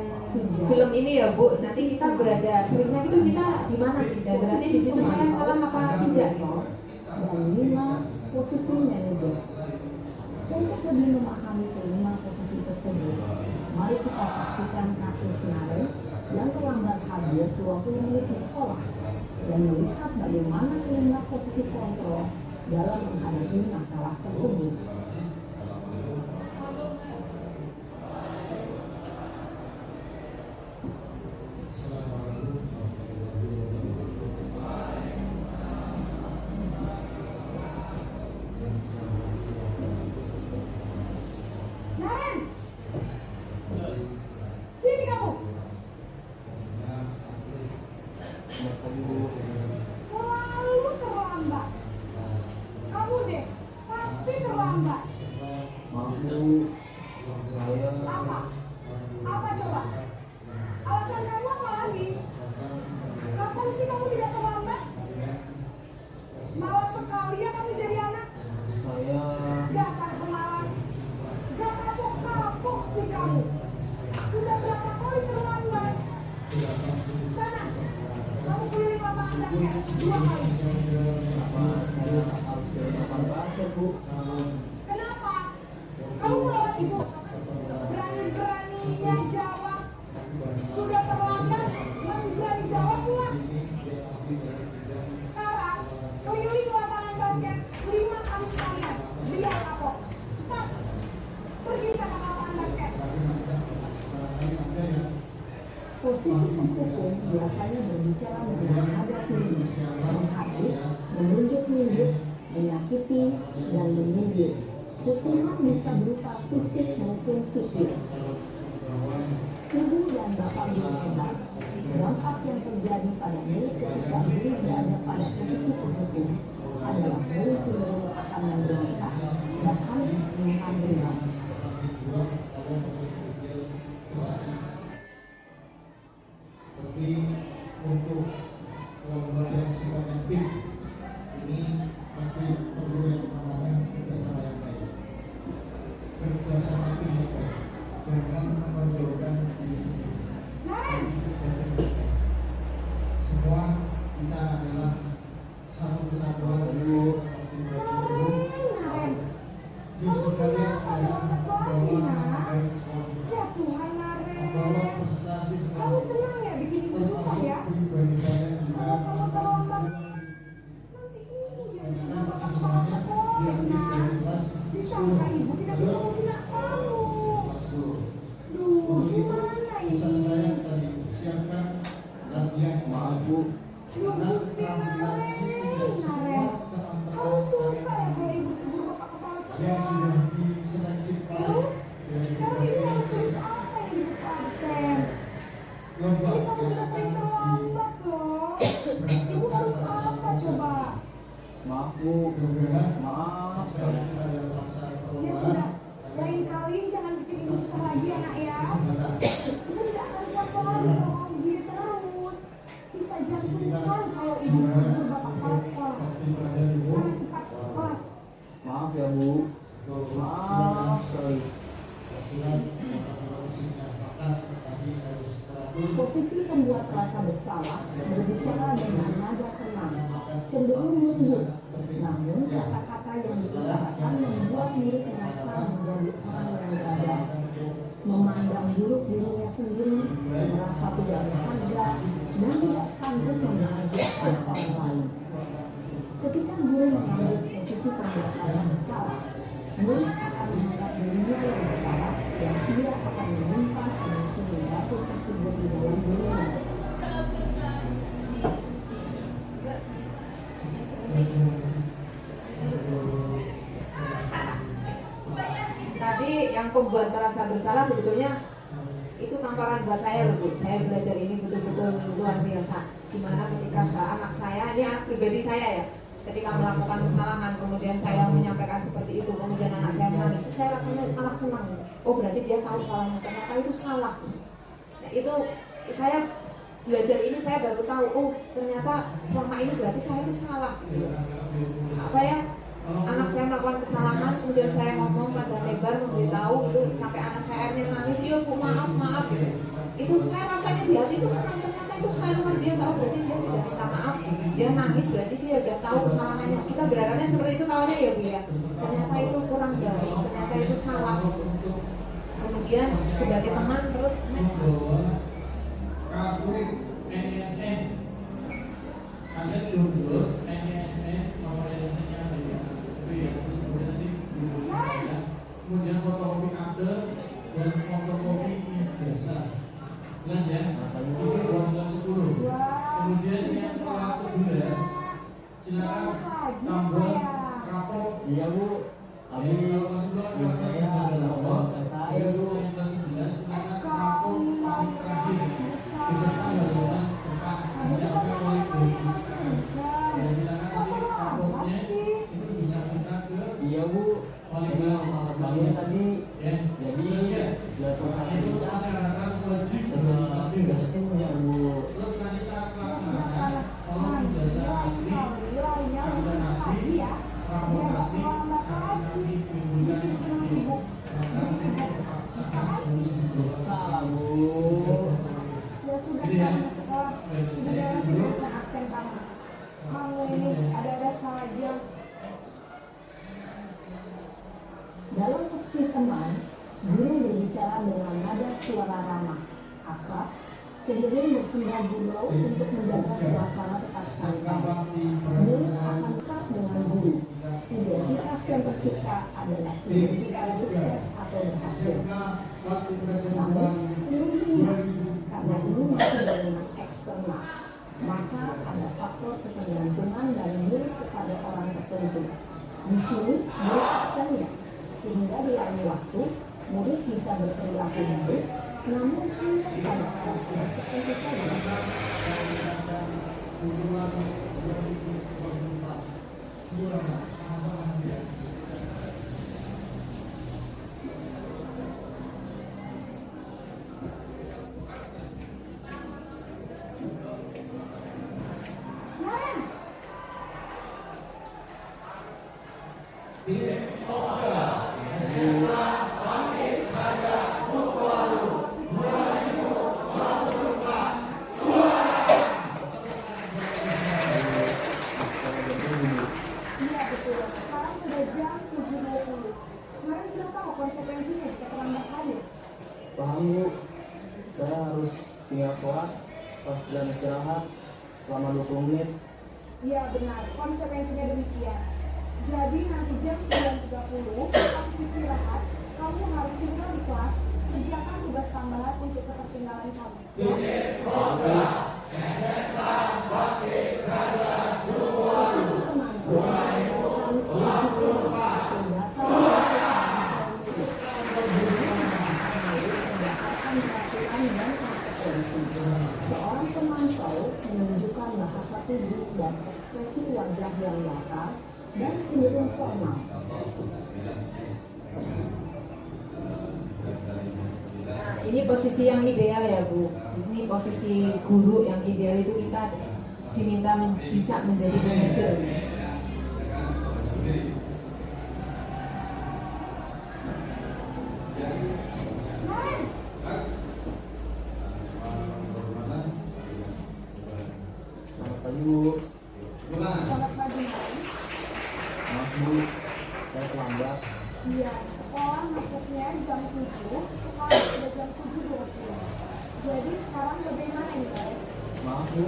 film ini ya Bu. Nanti kita berada seringnya itu kita di mana sih? Dan berarti di situ saya salah apa tidak? Dan 5. Posisi manajer. Untuk lebih memahami kelima posisi tersebut, mari kita saksikan kasus Naren yang terlambat hadir 20 menit di sekolah dan melihat bagaimana kelima posisi kontrol dalam menghadapi masalah tersebut. Naren, sini kamu. Selalu terlambat. Kamu deh, pasti terlambat. Maaf Bu, saya Apa? Apa coba? Alasan kamu apa lagi? Kapan sih kamu tidak terlambat? Malas sekali ya kamu jadi anak. saya Dasar pemalas. Gak kapok-kapok sih kamu. Sudah berapa kali terlambat? Sana, kamu keliling lapangan basket 2 kali. saya harus ke lapangan basket Bu. Kenapa? Kamu melawan ibu. Berani-beraninya jawab. Sudah terlambat, masih berani jawab pula. Sekarang, keliling lapangan basket 5 kali sekalian. Biar kapok. Cepat. Pergi sana ke lapangan basket. Posisi penghukum biasanya berbicara dengan nada tinggi, menghadap, menunjuk-nunjuk, menyakiti, dan menyindir. Hukuman bisa berupa fisik maupun psikis. Ibu dan bapak guru hebat, dampak yang terjadi pada murid ketika guru berada pada posisi penghukum adalah murid cenderung akan memberontak, bahkan mengambil. Tapi untuk lomba yang sifatnya tim ini pasti perlu yang namanya kerjasama yang baik. Kerjasama tim yang baik. Jangan menonjolkan diri sendiri. Naren, Semua kita adalah satu kesatuan dulu. Naren. Di sekalian adalah membawa nama baik sekolah kita. Ya Tuhan, Membawa Naren. prestasi Kamu sekolah. senang ya bikin ibu susah ya? Pribadi kalian juga. Kalau kamu terlambat, nanti ibu yang kenapa kepala sekolah ya nak. Disangka ibu tidak bisa membina kamu. Duh, gimana ini? Siapkan latihan. Maaf Bu, Duh, Gusti Naren. Kamu suka ya kalau ibu tegur bapak kepala Yang sekolah? sudah diseleksi Terus, sekarang ibu harus tulis apa yang di buku absen? lomba Ini kamu sudah sering terlambat loh. Ibu harus apa coba? maaf Bu, maaf sekali. Ya sudah, lain kali jangan bikin ibu susah lagi ya nak ya. Ibu tidak akan kuat lagi kalau kamu gini terus. Bisa jantungan kalau ibu tegur bapak kepala sekolah. Sana cepat kelas. Maaf ya Bu, maaf sekali. Posisi pembuat rasa bersalah berbicara dengan nada tenang, cenderung lembut, namun kata-kata yang diucapkan membuat murid merasa menjadi orang yang gagal, memandang buruk dirinya sendiri, merasa tidak berharga, dan tidak sanggup membahagiakan orang lain. Ketika guru mengambil posisi pembuat rasa bersalah, murid akan menganggap dirinya yang bersalah dan ia akan menyimpan emosi negatif tersebut di dalam dirinya. Tadi yang pembuat merasa bersalah sebetulnya itu tamparan buat saya loh Bu. Saya belajar ini betul-betul luar biasa. Dimana ketika anak saya, ini anak pribadi saya ya, ketika melakukan kesalahan kemudian saya menyampaikan seperti itu, kemudian anak saya menangis, saya rasanya malah senang. Oh berarti dia tahu salahnya, ternyata itu salah. Nah itu saya belajar ini saya baru tahu, oh ternyata selama ini berarti saya itu salah. Apa ya? Anak saya melakukan kesalahan, kemudian saya ngomong pada lebar memberitahu itu sampai anak saya akhirnya nangis, iya bu maaf gitu. Itu saya rasanya di hati itu senang, ternyata itu saya luar biasa. Oh berarti dia sudah minta maaf, dia nangis berarti dia udah tahu kesalahannya. Kita berharapnya seperti itu tahunya ya bu ya. Ternyata itu kurang baik, ternyata itu salah. Kemudian sebagai teman terus ada judul NSN nomor NSN-nya ada ya. Itu ya, kemudian nanti ya. Kemudian fotokopi akte dan fotokopi ijazah. Jelas ya? Ini buat kelas 10. Kemudian yang kelas 11 silakan tambah rapor. Iya bu, habis yang saya adalah orang saya bu. Yang kelas 11 silakan rapor paling terakhir beserta laporan tentang siapa oleh guru. Ya silakan nanti raportnya itu bisa kita ke Iya bu, saya sangat banget tadi. ya. Jadi biar pesan Itu kita masyarakat wajib nggak senja bu. terus nanti saat pelaksanaan tolong ijazah asli, kartu asli, rapor asli, nanti mingguan asli. Nanti terpaksa Bisa lah bu. Ya sudah sama sekolah. Ibu jangan sih absen kamu. Kamu ini ada sengaja. Dalam posisi teman, guru berbicara dengan nada suara ramah, akrab, cenderung bersenda gurau untuk menjaga suasana tetap santai. Murid akan dekat dengan guru. Identitas yang tercipta adalah identitas sukses atau berhasil. Namun, perlu diingat, karena ini masih dominan eksternal, maka ada faktor ketergantungan dari murid kepada orang tertentu. Di sini, murid absennya, sehingga di lain waktu, murid bisa berperilaku baik, namun hanya pada karakter tertentu saja. Iya betul. Sekarang sudah jam 7.20. Kemarin sudah tahu konsekuensinya jika terlambat hadir. Paham bu, saya harus tinggal kelas pas jam istirahat selama 20 menit. Iya benar, konsekuensinya demikian. Jadi nanti jam 9.30 pas istirahat, kamu harus tinggal di kelas, kerjakan tugas tambahan untuk ketertinggalan kamu. Seorang pemantau menunjukkan bahasa tubuh dan ekspresi wajah yang datar dan cenderung formal. Nah, ini posisi yang ideal ya Bu. Ini posisi guru yang ideal itu kita diminta bisa menjadi manajer. Selamat pagi bu. Selamat pagi. Maaf bu, saya terlambat. Iya, sekolah masuknya jam 7, sekarang sudah jam 7.20. Jadi sekarang bagaimana nih, Bay? Maaf bu,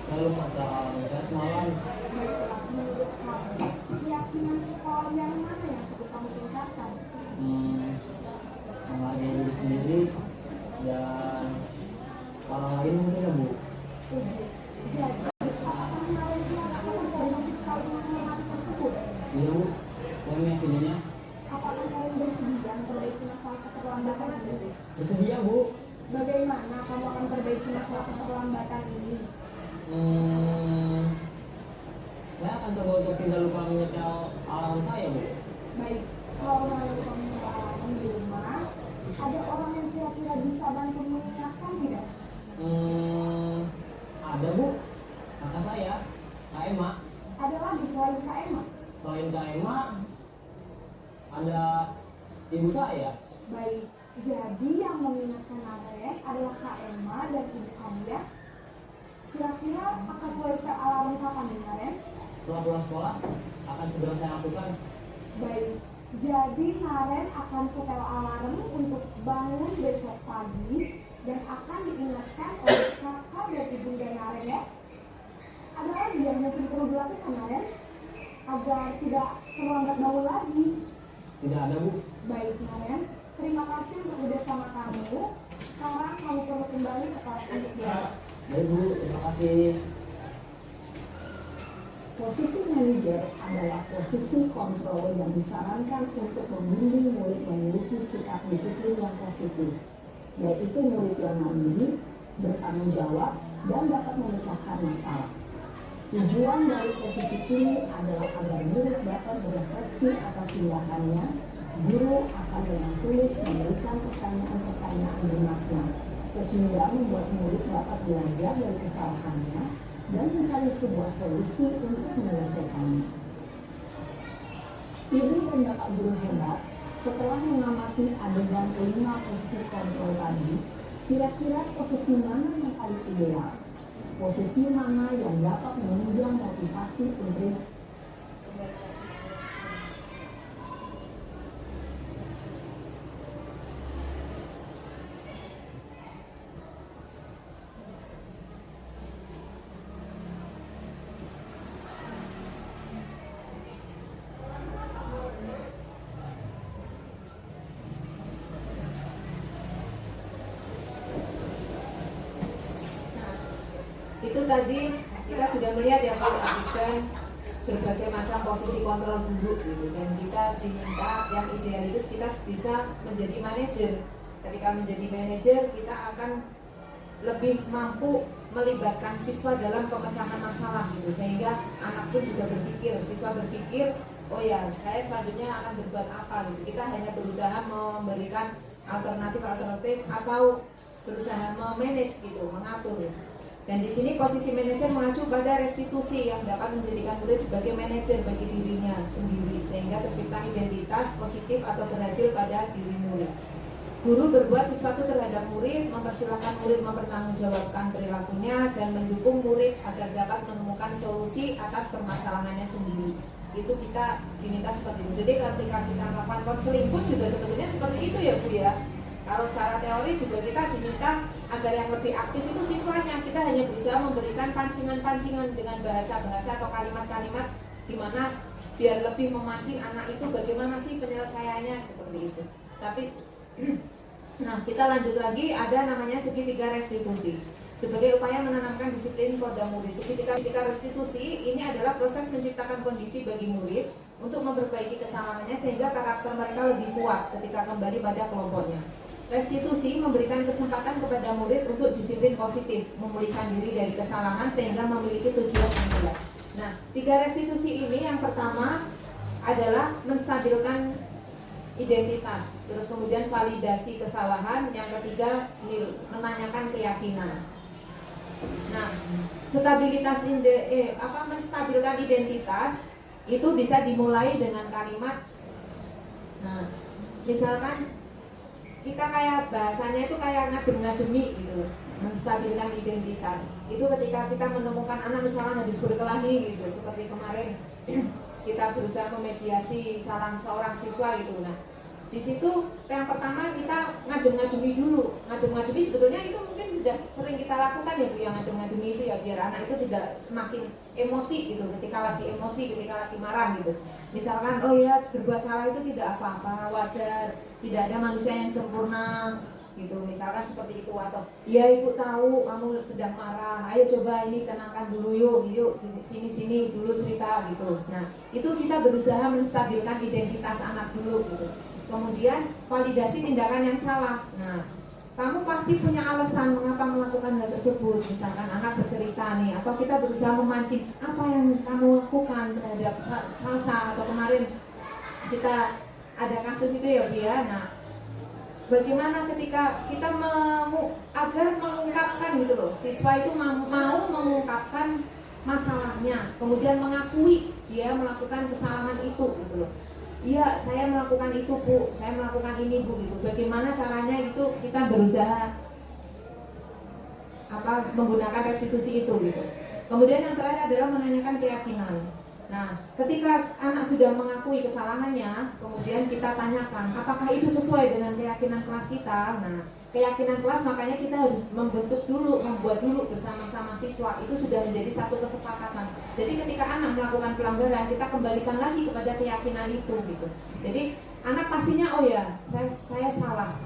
saya lupa cara saya semalam. Baiklah, menurut kamu, keyakinan sekolah yang mana yang perlu kamu tingkatkan? Menghargai diri sendiri dan orang lain mungkin ya bu. Setuju. Jadi, apakah kalian akan prinsip saling menghormati tersebut? Iya bu, saya meyakininya. Apakah kalian bersedia memperbaiki masalah keterlambatan ini? Bersedia bu. Bagaimana kamu akan perbaiki masalah keterlambatan ini? Saya akan coba untuk tidak lupa menyetel alarm saya bu. Baik, kalau mau kamu alasan di rumah, ada orang yang kira-kira bisa bantu mengingatkan tidak? Anda ibu saya. Baik, jadi yang mengingatkan Naren adalah Kak Emma dan Ibu Alia. Kira-kira akan mulai setel alarm kapan nih Naren? Setelah pulang sekolah, akan segera saya lakukan. Baik, jadi Naren akan setel alarm untuk bangun besok pagi dan akan diingatkan oleh kakak dan ibunda Naren ya. Ada lagi yang mungkin perlu dilakukan Naren agar tidak terlambat bangun lagi? Tidak ada, Bu. Baik Naren, terima kasih untuk bersama kamu. Sekarang kamu perlu kembali ke kelas untuk belajar. Baik, Bu. Terima kasih. Posisi manajer adalah posisi kontrol yang disarankan untuk membimbing murid memiliki sikap disiplin yang positif, yaitu murid yang mandiri, bertanggung jawab, dan dapat memecahkan masalah. Tujuan dari posisi ini adalah agar murid dapat berefleksi atas tindakannya. Guru akan dengan tulus memberikan pertanyaan-pertanyaan bermakna, sehingga membuat murid dapat belajar dari kesalahannya dan mencari sebuah solusi untuk menyelesaikannya. Ibu dan bapak guru hebat, setelah mengamati adegan 5 posisi kontrol tadi, kira-kira posisi mana yang paling ideal? Posisi mana yang dapat menunjang motivasi murid? Itu tadi kita sudah melihat ya Bu, adegan berbagai macam posisi kontrol guru gitu, dan kita diminta yang ideal itu kita bisa menjadi manajer. Ketika menjadi manajer kita akan lebih mampu melibatkan siswa dalam pemecahan masalah gitu, sehingga anak pun juga berpikir, siswa berpikir, oh ya saya selanjutnya akan berbuat apa gitu. Kita hanya berusaha memberikan alternatif atau berusaha memanage gitu, mengatur gitu. Dan di sini posisi manajer mengacu pada restitusi yang dapat menjadikan murid sebagai manajer bagi dirinya sendiri, sehingga tercipta identitas positif atau berhasil pada diri murid. Guru berbuat sesuatu terhadap murid, mempersilahkan murid mempertanggungjawabkan perilakunya dan mendukung murid agar dapat menemukan solusi atas permasalahannya sendiri. Itu kita diminta seperti itu. Jadi ketika kita melakukan konseling pun juga sebetulnya seperti itu ya Bu ya. Kalau secara teori juga kita diminta agar yang lebih aktif itu siswanya. Kita hanya berusaha memberikan pancingan-pancingan dengan bahasa-bahasa atau kalimat-kalimat di mana biar lebih memancing anak itu bagaimana sih penyelesaiannya seperti itu. Tapi nah kita lanjut lagi, ada namanya segitiga restitusi sebagai upaya menanamkan disiplin pada murid. Segitiga restitusi ini adalah proses menciptakan kondisi bagi murid untuk memperbaiki kesalahannya sehingga karakter mereka lebih kuat ketika kembali pada kelompoknya. Restitusi memberikan kesempatan kepada murid untuk disiplin positif, memulihkan diri dari kesalahan sehingga memiliki tujuan yang jelas. Nah, 3 restitusi ini yang pertama adalah menstabilkan identitas, terus kemudian validasi kesalahan, yang ketiga menanyakan keyakinan. Nah, menstabilkan identitas itu bisa dimulai dengan kalimat. Nah, misalkan kita kayak bahasanya itu kayak ngadem-ngademi gitu, menstabilkan identitas. Itu ketika kita menemukan anak misalkan habis berkelahi gitu, seperti kemarin kita berusaha memediasi salah seorang siswa gitu. Nah, di situ yang pertama kita ngadem-ngademi dulu. Ngadem-ngademi sebetulnya itu mungkin sudah sering kita lakukan ya Bu, yang ngadem-ngademi itu ya biar anak itu tidak semakin emosi gitu ketika lagi emosi, ketika lagi marah gitu. Misalkan, oh ya berbuat salah itu tidak apa-apa, wajar, tidak ada manusia yang sempurna gitu, misalkan seperti itu. Atau ya ibu tahu kamu sedang marah, ayo coba ini tenangkan dulu yuk sini dulu cerita gitu. Nah itu kita berusaha menstabilkan identitas anak dulu gitu. Kemudian validasi tindakan yang salah. Nah kamu pasti punya alasan mengapa melakukan hal tersebut. Misalkan anak bercerita nih, atau kita berusaha memancing apa yang kamu lakukan terhadap Salsa, atau kemarin kita ada kasus itu ya Bu ya. Nah bagaimana ketika kita agar mengungkapkan gitu loh, siswa itu mau mengungkapkan masalahnya, kemudian mengakui dia melakukan kesalahan itu gitu loh. iya saya melakukan itu Bu, saya melakukan ini Bu gitu. Bagaimana caranya itu kita berusaha menggunakan restitusi itu gitu. Kemudian yang terakhir adalah menanyakan keyakinan. Nah, ketika anak sudah mengakui kesalahannya, kemudian kita tanyakan apakah itu sesuai dengan keyakinan kelas kita. Nah, keyakinan kelas makanya kita harus membuat dulu bersama-sama siswa. Itu sudah menjadi satu kesepakatan. Jadi ketika anak melakukan pelanggaran, kita kembalikan lagi kepada keyakinan itu gitu. Jadi anak pastinya oh ya, saya salah.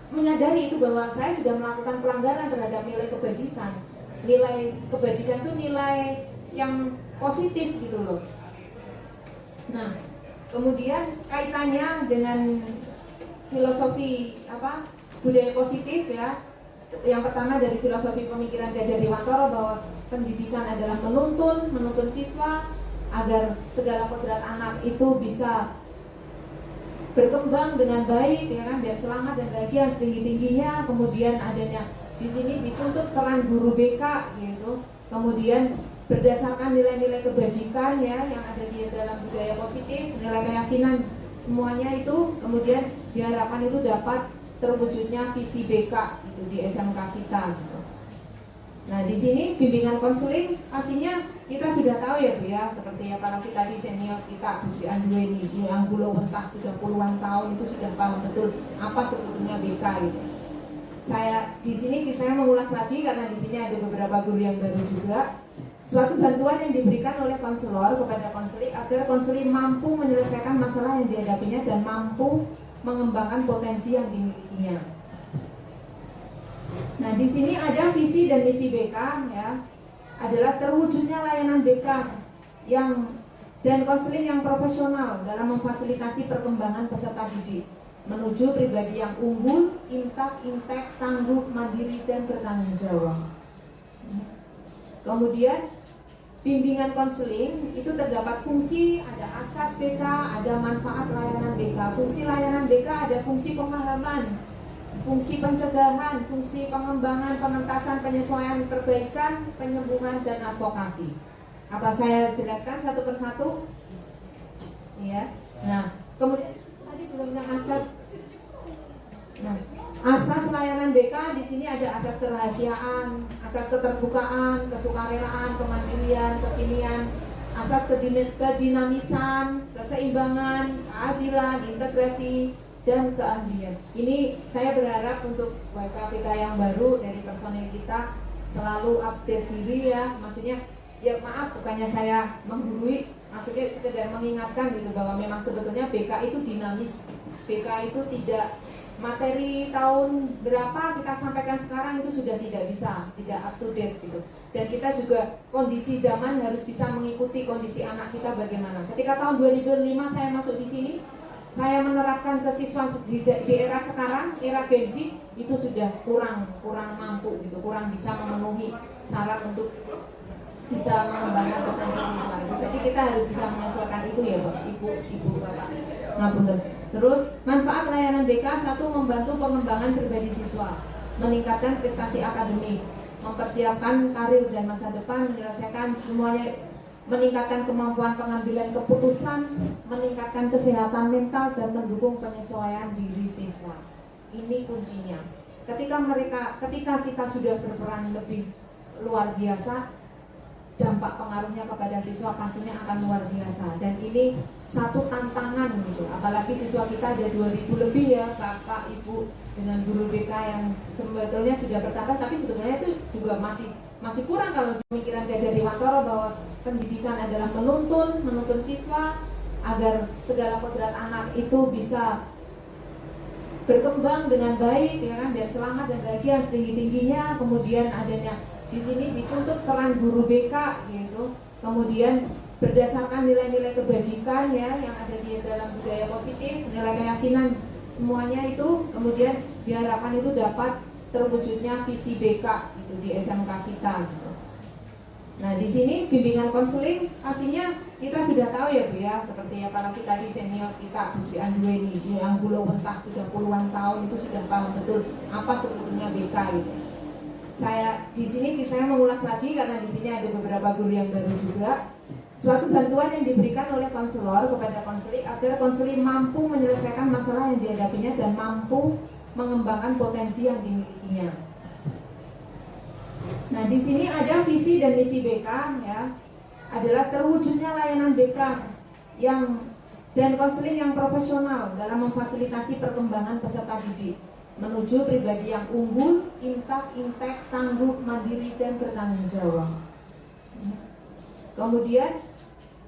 Menyadari itu bahwa saya sudah melakukan pelanggaran terhadap nilai kebajikan. Nilai kebajikan itu nilai yang positif gitu loh. Nah, kemudian kaitannya dengan filosofi budaya positif ya. Yang pertama dari filosofi pemikiran Gajah Dewantara bahwa pendidikan adalah menuntun siswa agar segala kodrat anak itu bisa berkembang dengan baik ya kan, biar selamat dan bahagia setinggi-tingginya. Kemudian adanya di sini dituntut peran guru BK gitu. Kemudian berdasarkan nilai-nilai kebajikan ya yang ada di dalam budaya positif, nilai keyakinan semuanya itu kemudian diharapkan itu dapat terwujudnya visi BK gitu, di SMK kita gitu. Nah di sini bimbingan konseling pastinya kita sudah tahu ya Bu ya, seperti apalagi tadi senior kita Bu Sri Andweni, yang Gulo Wentah sudah puluhan tahun itu sudah paham betul apa sebetulnya BK gitu. Di sini saya mengulas lagi karena di sini ada beberapa guru yang baru juga. Suatu bantuan yang diberikan oleh konselor kepada konseli agar konseli mampu menyelesaikan masalah yang dihadapinya dan mampu mengembangkan potensi yang dimilikinya. Nah, di sini ada visi dan misi BK ya, adalah terwujudnya layanan BK dan konseling yang profesional dalam memfasilitasi perkembangan peserta didik menuju pribadi yang unggul, intek, tangguh, mandiri dan bertanggung jawab. Kemudian bimbingan konseling itu terdapat fungsi, ada asas BK, ada manfaat layanan BK. Fungsi layanan BK ada fungsi pemahaman, fungsi pencegahan, fungsi pengembangan, pengentasan, penyesuaian, perbaikan, penyembuhan dan advokasi. Apa saya jelaskan satu persatu? Ya. Nah, kemudian tadi belum tentang asas. Nah, asas layanan BK di sini ada asas kerahasiaan, asas keterbukaan, kesukarelaan, kemandirian, kekinian, asas kedinamisan, keseimbangan, keadilan, integrasi, dan keahlian. Ini saya berharap untuk WKPK yang baru dari personil kita selalu update diri ya. Maksudnya ya maaf bukannya saya menggurui, maksudnya sekedar mengingatkan gitu bahwa memang sebetulnya BK itu dinamis. BK itu tidak materi tahun berapa kita sampaikan sekarang itu sudah tidak up to date gitu. Dan kita juga kondisi zaman harus bisa mengikuti kondisi anak kita bagaimana. Ketika tahun 2005 saya masuk di sini, saya menerapkan ke siswa di era sekarang, era Gen Z itu sudah kurang mampu gitu, kurang bisa memenuhi syarat untuk bisa mengembangkan potensi siswa itu. Jadi kita harus bisa menyesuaikan itu ya Bapak, Ibu, Bapak. Ngapunten. Terus manfaat layanan BK satu, membantu pengembangan pribadi siswa, meningkatkan prestasi akademik, mempersiapkan karir dan masa depan, menyelesaikan semuanya, meningkatkan kemampuan pengambilan keputusan, meningkatkan kesehatan mental dan mendukung penyesuaian diri siswa. Ini kuncinya. Ketika kita sudah berperan lebih luar biasa, dampak pengaruhnya kepada siswa pastinya akan luar biasa. Dan ini satu tantangan gitu. Apalagi siswa kita ada 2000 lebih ya, Bapak, Ibu, dengan guru BK yang sebetulnya sudah bertambah, tapi sebetulnya itu juga masih kurang kalau pemikiran Gajah Dewantara bahwa pendidikan adalah menuntun siswa agar segala kodrat anak itu bisa berkembang dengan baik ya kan, biar selamat dan bahagia setinggi-tingginya. Kemudian adanya di sini dituntut peran guru BK gitu. Kemudian berdasarkan nilai-nilai kebajikan ya yang ada di dalam budaya positif, nilai keyakinan semuanya itu kemudian diharapkan itu dapat terwujudnya visi BK gitu, di SMK kita gitu. Nah di sini bimbingan konseling pastinya kita sudah tahu ya Bu ya, seperti apalagi tadi senior kita Bu Sri Andweni, yang Gulo Wentah sudah puluhan tahun itu sudah paham betul apa sebetulnya BK gitu. saya di sini saya mengulas lagi karena di sini ada beberapa guru yang baru juga. Suatu bantuan yang diberikan oleh konselor kepada konseli agar konseli mampu menyelesaikan masalah yang dihadapinya dan mampu mengembangkan potensi yang dimilikinya. Nah, di sini ada visi dan misi BK ya, adalah terwujudnya layanan BK dan konseling yang profesional dalam memfasilitasi perkembangan peserta didik menuju pribadi yang unggul, intek, tangguh, mandiri, dan bertanggung jawab. Kemudian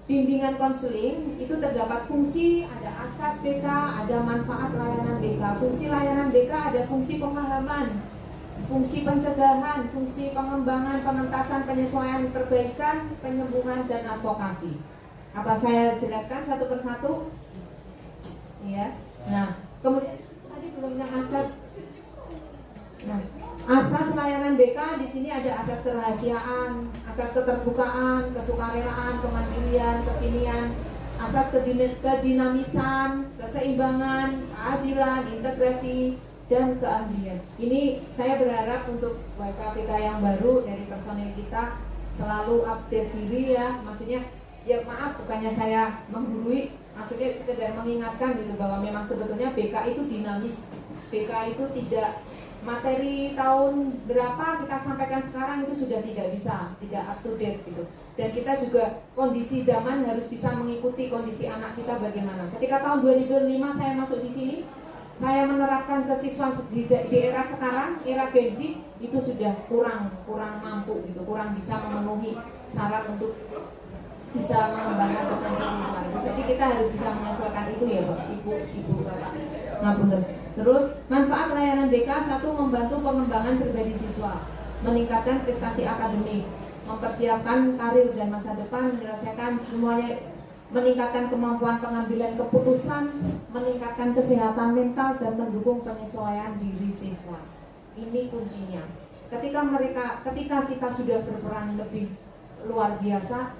bimbingan konseling itu terdapat fungsi, ada asas BK, ada manfaat layanan BK. Fungsi layanan BK ada fungsi pemahaman, fungsi pencegahan, fungsi pengembangan, pengentasan, penyesuaian, perbaikan, penyembuhan, dan advokasi. Apa saya jelaskan satu persatu? Ya. Nah, kemudian tadi belum yang asas. Nah, asas layanan BK di sini ada asas kerahasiaan, asas keterbukaan, kesukarelaan, kemandirian, kekinian, asas kedinamisan, keseimbangan, keadilan, integrasi, dan keahlian. Ini saya berharap untuk WKBK yang baru dari personil kita selalu update diri ya, maksudnya ya maaf bukannya saya menggurui, maksudnya sekedar mengingatkan gitu bahwa memang sebetulnya BK itu dinamis. BK itu tidak materi tahun berapa kita sampaikan sekarang itu sudah tidak bisa, tidak up to date gitu. Dan kita juga kondisi zaman harus bisa mengikuti kondisi anak kita bagaimana. Ketika tahun 2005 saya masuk di sini, saya menerapkan ke siswa di era sekarang, era Gen Z itu sudah kurang mampu gitu, kurang bisa memenuhi syarat untuk bisa mengembangkan potensi siswa. Jadi kita harus bisa menyesuaikan itu ya Bapak, Ibu, Bapak. Ngapunten. Terus manfaat layanan BK satu, membantu pengembangan pribadi siswa, meningkatkan prestasi akademik, mempersiapkan karir dan masa depan, menyelesaikan semuanya, meningkatkan kemampuan pengambilan keputusan, meningkatkan kesehatan mental, dan mendukung penyesuaian diri siswa. Ini kuncinya. Ketika kita sudah berperan lebih luar biasa,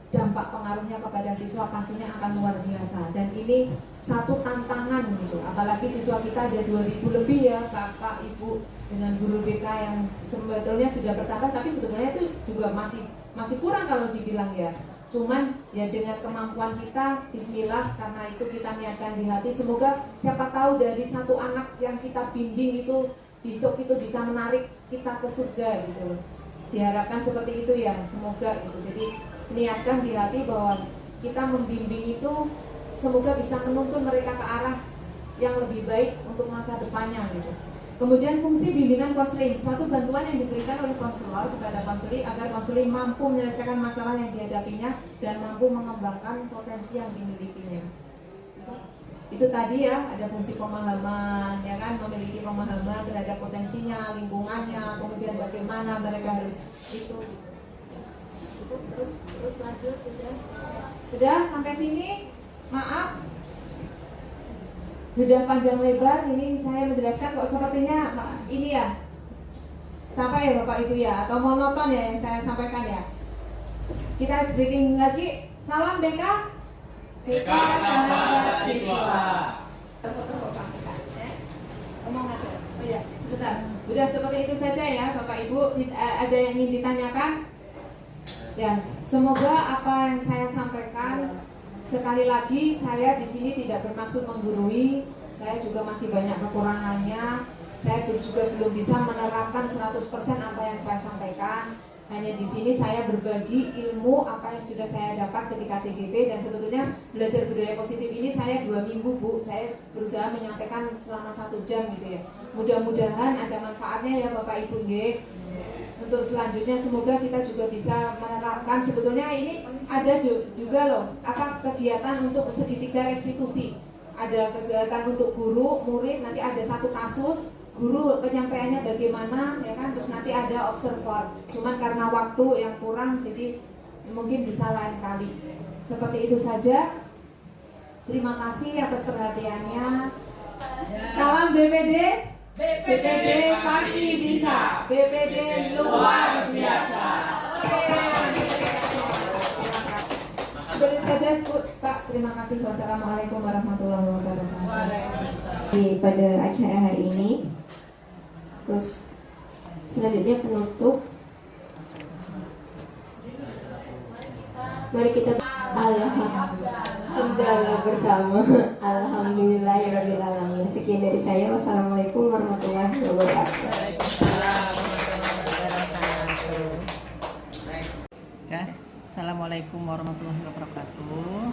dampak pengaruhnya kepada siswa pastinya akan luar biasa. Dan ini satu tantangan gitu. Apalagi siswa kita ada 2000 lebih ya, Bapak, Ibu, dengan guru BK yang sebetulnya sudah bertambah, tapi sebetulnya itu juga masih kurang kalau dibilang ya. Cuman ya dengan kemampuan kita, bismillah, karena itu kita niatkan di hati. Semoga siapa tahu dari satu anak yang kita bimbing itu besok itu bisa menarik kita ke surga gitu. Diharapkan seperti itu ya, semoga gitu. Jadi niatkan di hati bahwa kita membimbing itu semoga bisa menuntun mereka ke arah yang lebih baik untuk masa depannya gitu. Kemudian fungsi bimbingan konseling, suatu bantuan yang diberikan oleh konselor kepada konseli agar konseli mampu menyelesaikan masalah yang dihadapinya dan mampu mengembangkan potensi yang dimilikinya. Itu tadi ya, ada fungsi pemahaman, ya kan, memiliki pemahaman terhadap potensinya, lingkungannya, kemudian bagaimana mereka harus itu. Terus lanjut, udah sampai sini, maaf. Sudah panjang lebar, ini saya menjelaskan kok sepertinya ini ya capek ya Bapak Ibu ya, atau monoton ya yang saya sampaikan ya. Kita breaking lagi, salam BK. BK sahabat siswa. Ngomong aja. Oh ya, sebentar. Udah seperti itu saja ya Bapak Ibu. Ada yang ingin ditanyakan? Ya, semoga apa yang saya sampaikan, sekali lagi saya di sini tidak bermaksud menggurui. Saya juga masih banyak kekurangannya. Saya juga belum bisa menerapkan 100% apa yang saya sampaikan. Hanya di sini saya berbagi ilmu apa yang sudah saya dapat ketika CGP, dan sebetulnya belajar budaya positif ini saya 2 minggu Bu. Saya berusaha menyampaikan selama 1 jam gitu ya. Mudah-mudahan ada manfaatnya ya Bapak Ibu nggih. Untuk selanjutnya semoga kita juga bisa menerapkan, sebetulnya ini ada juga loh kegiatan untuk segitiga restitusi. Ada kegiatan untuk guru, murid, nanti ada satu kasus, guru penyampaiannya bagaimana ya kan, terus nanti ada observer. Cuman karena waktu yang kurang jadi mungkin bisa lain kali. Seperti itu saja. Terima kasih atas perhatiannya. Salam BPD. BPD pasti bisa. BPD luar biasa. Seperti saja Pak, terima kasih. Wassalamualaikum warahmatullahi wabarakatuh. Pada acara hari ini, terus Selanjutnya penutup. Mari kita alhamdulillah bersama. Alhamdulillahirrahmanirrahim. Sekian dari saya. Wassalamualaikum warahmatullahi wabarakatuh. Ya, Assalamualaikum warahmatullahi wabarakatuh.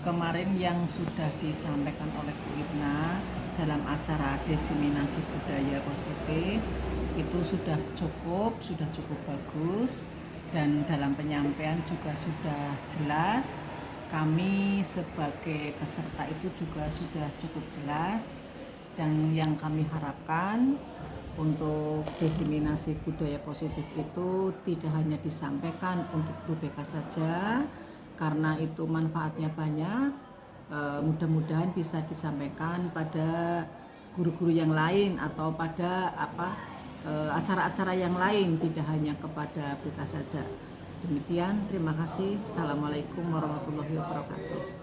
Kemarin yang sudah disampaikan oleh Bu Ibna dalam acara diseminasi budaya positif itu sudah cukup bagus, dan dalam penyampaian juga sudah jelas. Kami sebagai peserta itu juga sudah cukup jelas, dan yang kami harapkan untuk diseminasi budaya positif itu tidak hanya disampaikan untuk guru BK saja, karena itu manfaatnya banyak. Mudah-mudahan bisa disampaikan pada guru-guru yang lain atau pada acara-acara yang lain, tidak hanya kepada BK saja. Demikian, terima kasih. Assalamualaikum warahmatullahi wabarakatuh.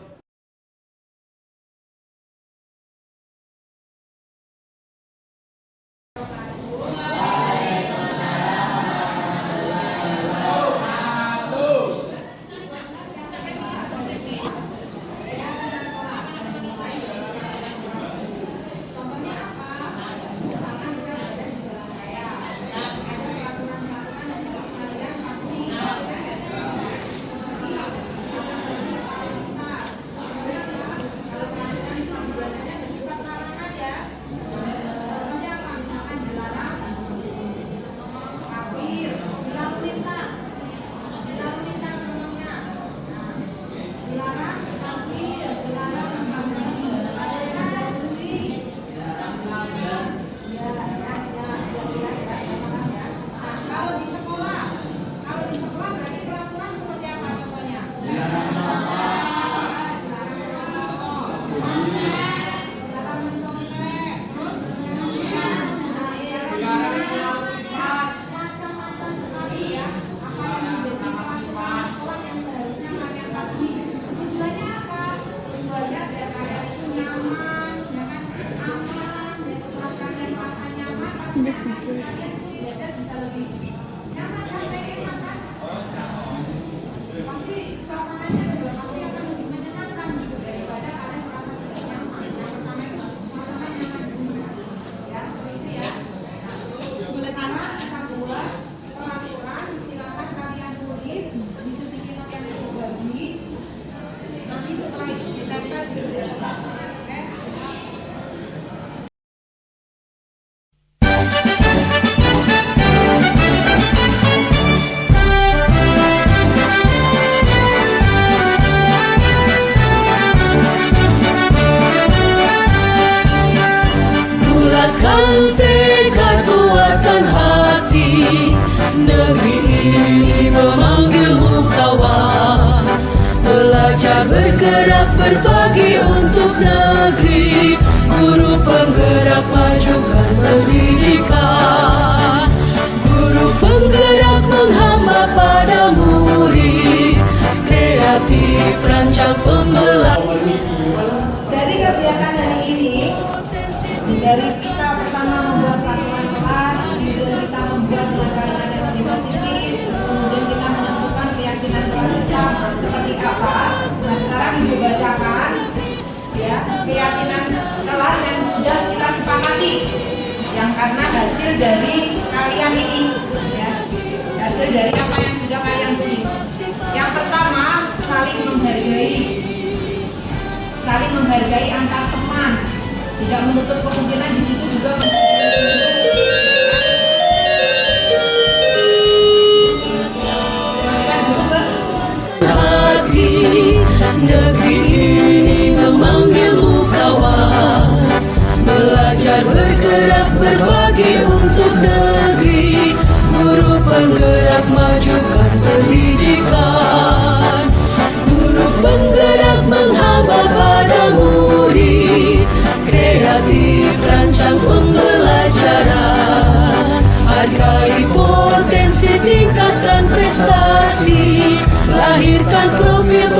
Bergerak berbagi untuk negeri, guru penggerak majukan pendidikan, guru penggerak menghamba pada murid, kreatif rancang pembelajaran. Dari kegiatan hari ini, dari kita pertama membuat peraturan kelas, kemudian kita membuat pengajaran yang positif, kemudian kita menentukan keyakinan pelajar seperti apa. Nah, sekarang Ibu bacakan ya keyakinan kelas yang sudah kita sepakati, yang karena hasil dari kalian ini ya, hasil dari apa yang sudah kalian tulis. Yang pertama, saling menghargai antar teman, tidak menutup kemungkinan di situ juga negeri ini memanggilmu kawan, belajar bergerak berbagi untuk negeri, guru penggerak majukan pendidikan, guru penggerak menghamba pada murid, kreatif rancang pembelajaran, hargai potensi tingkatkan prestasi, lahirkan profil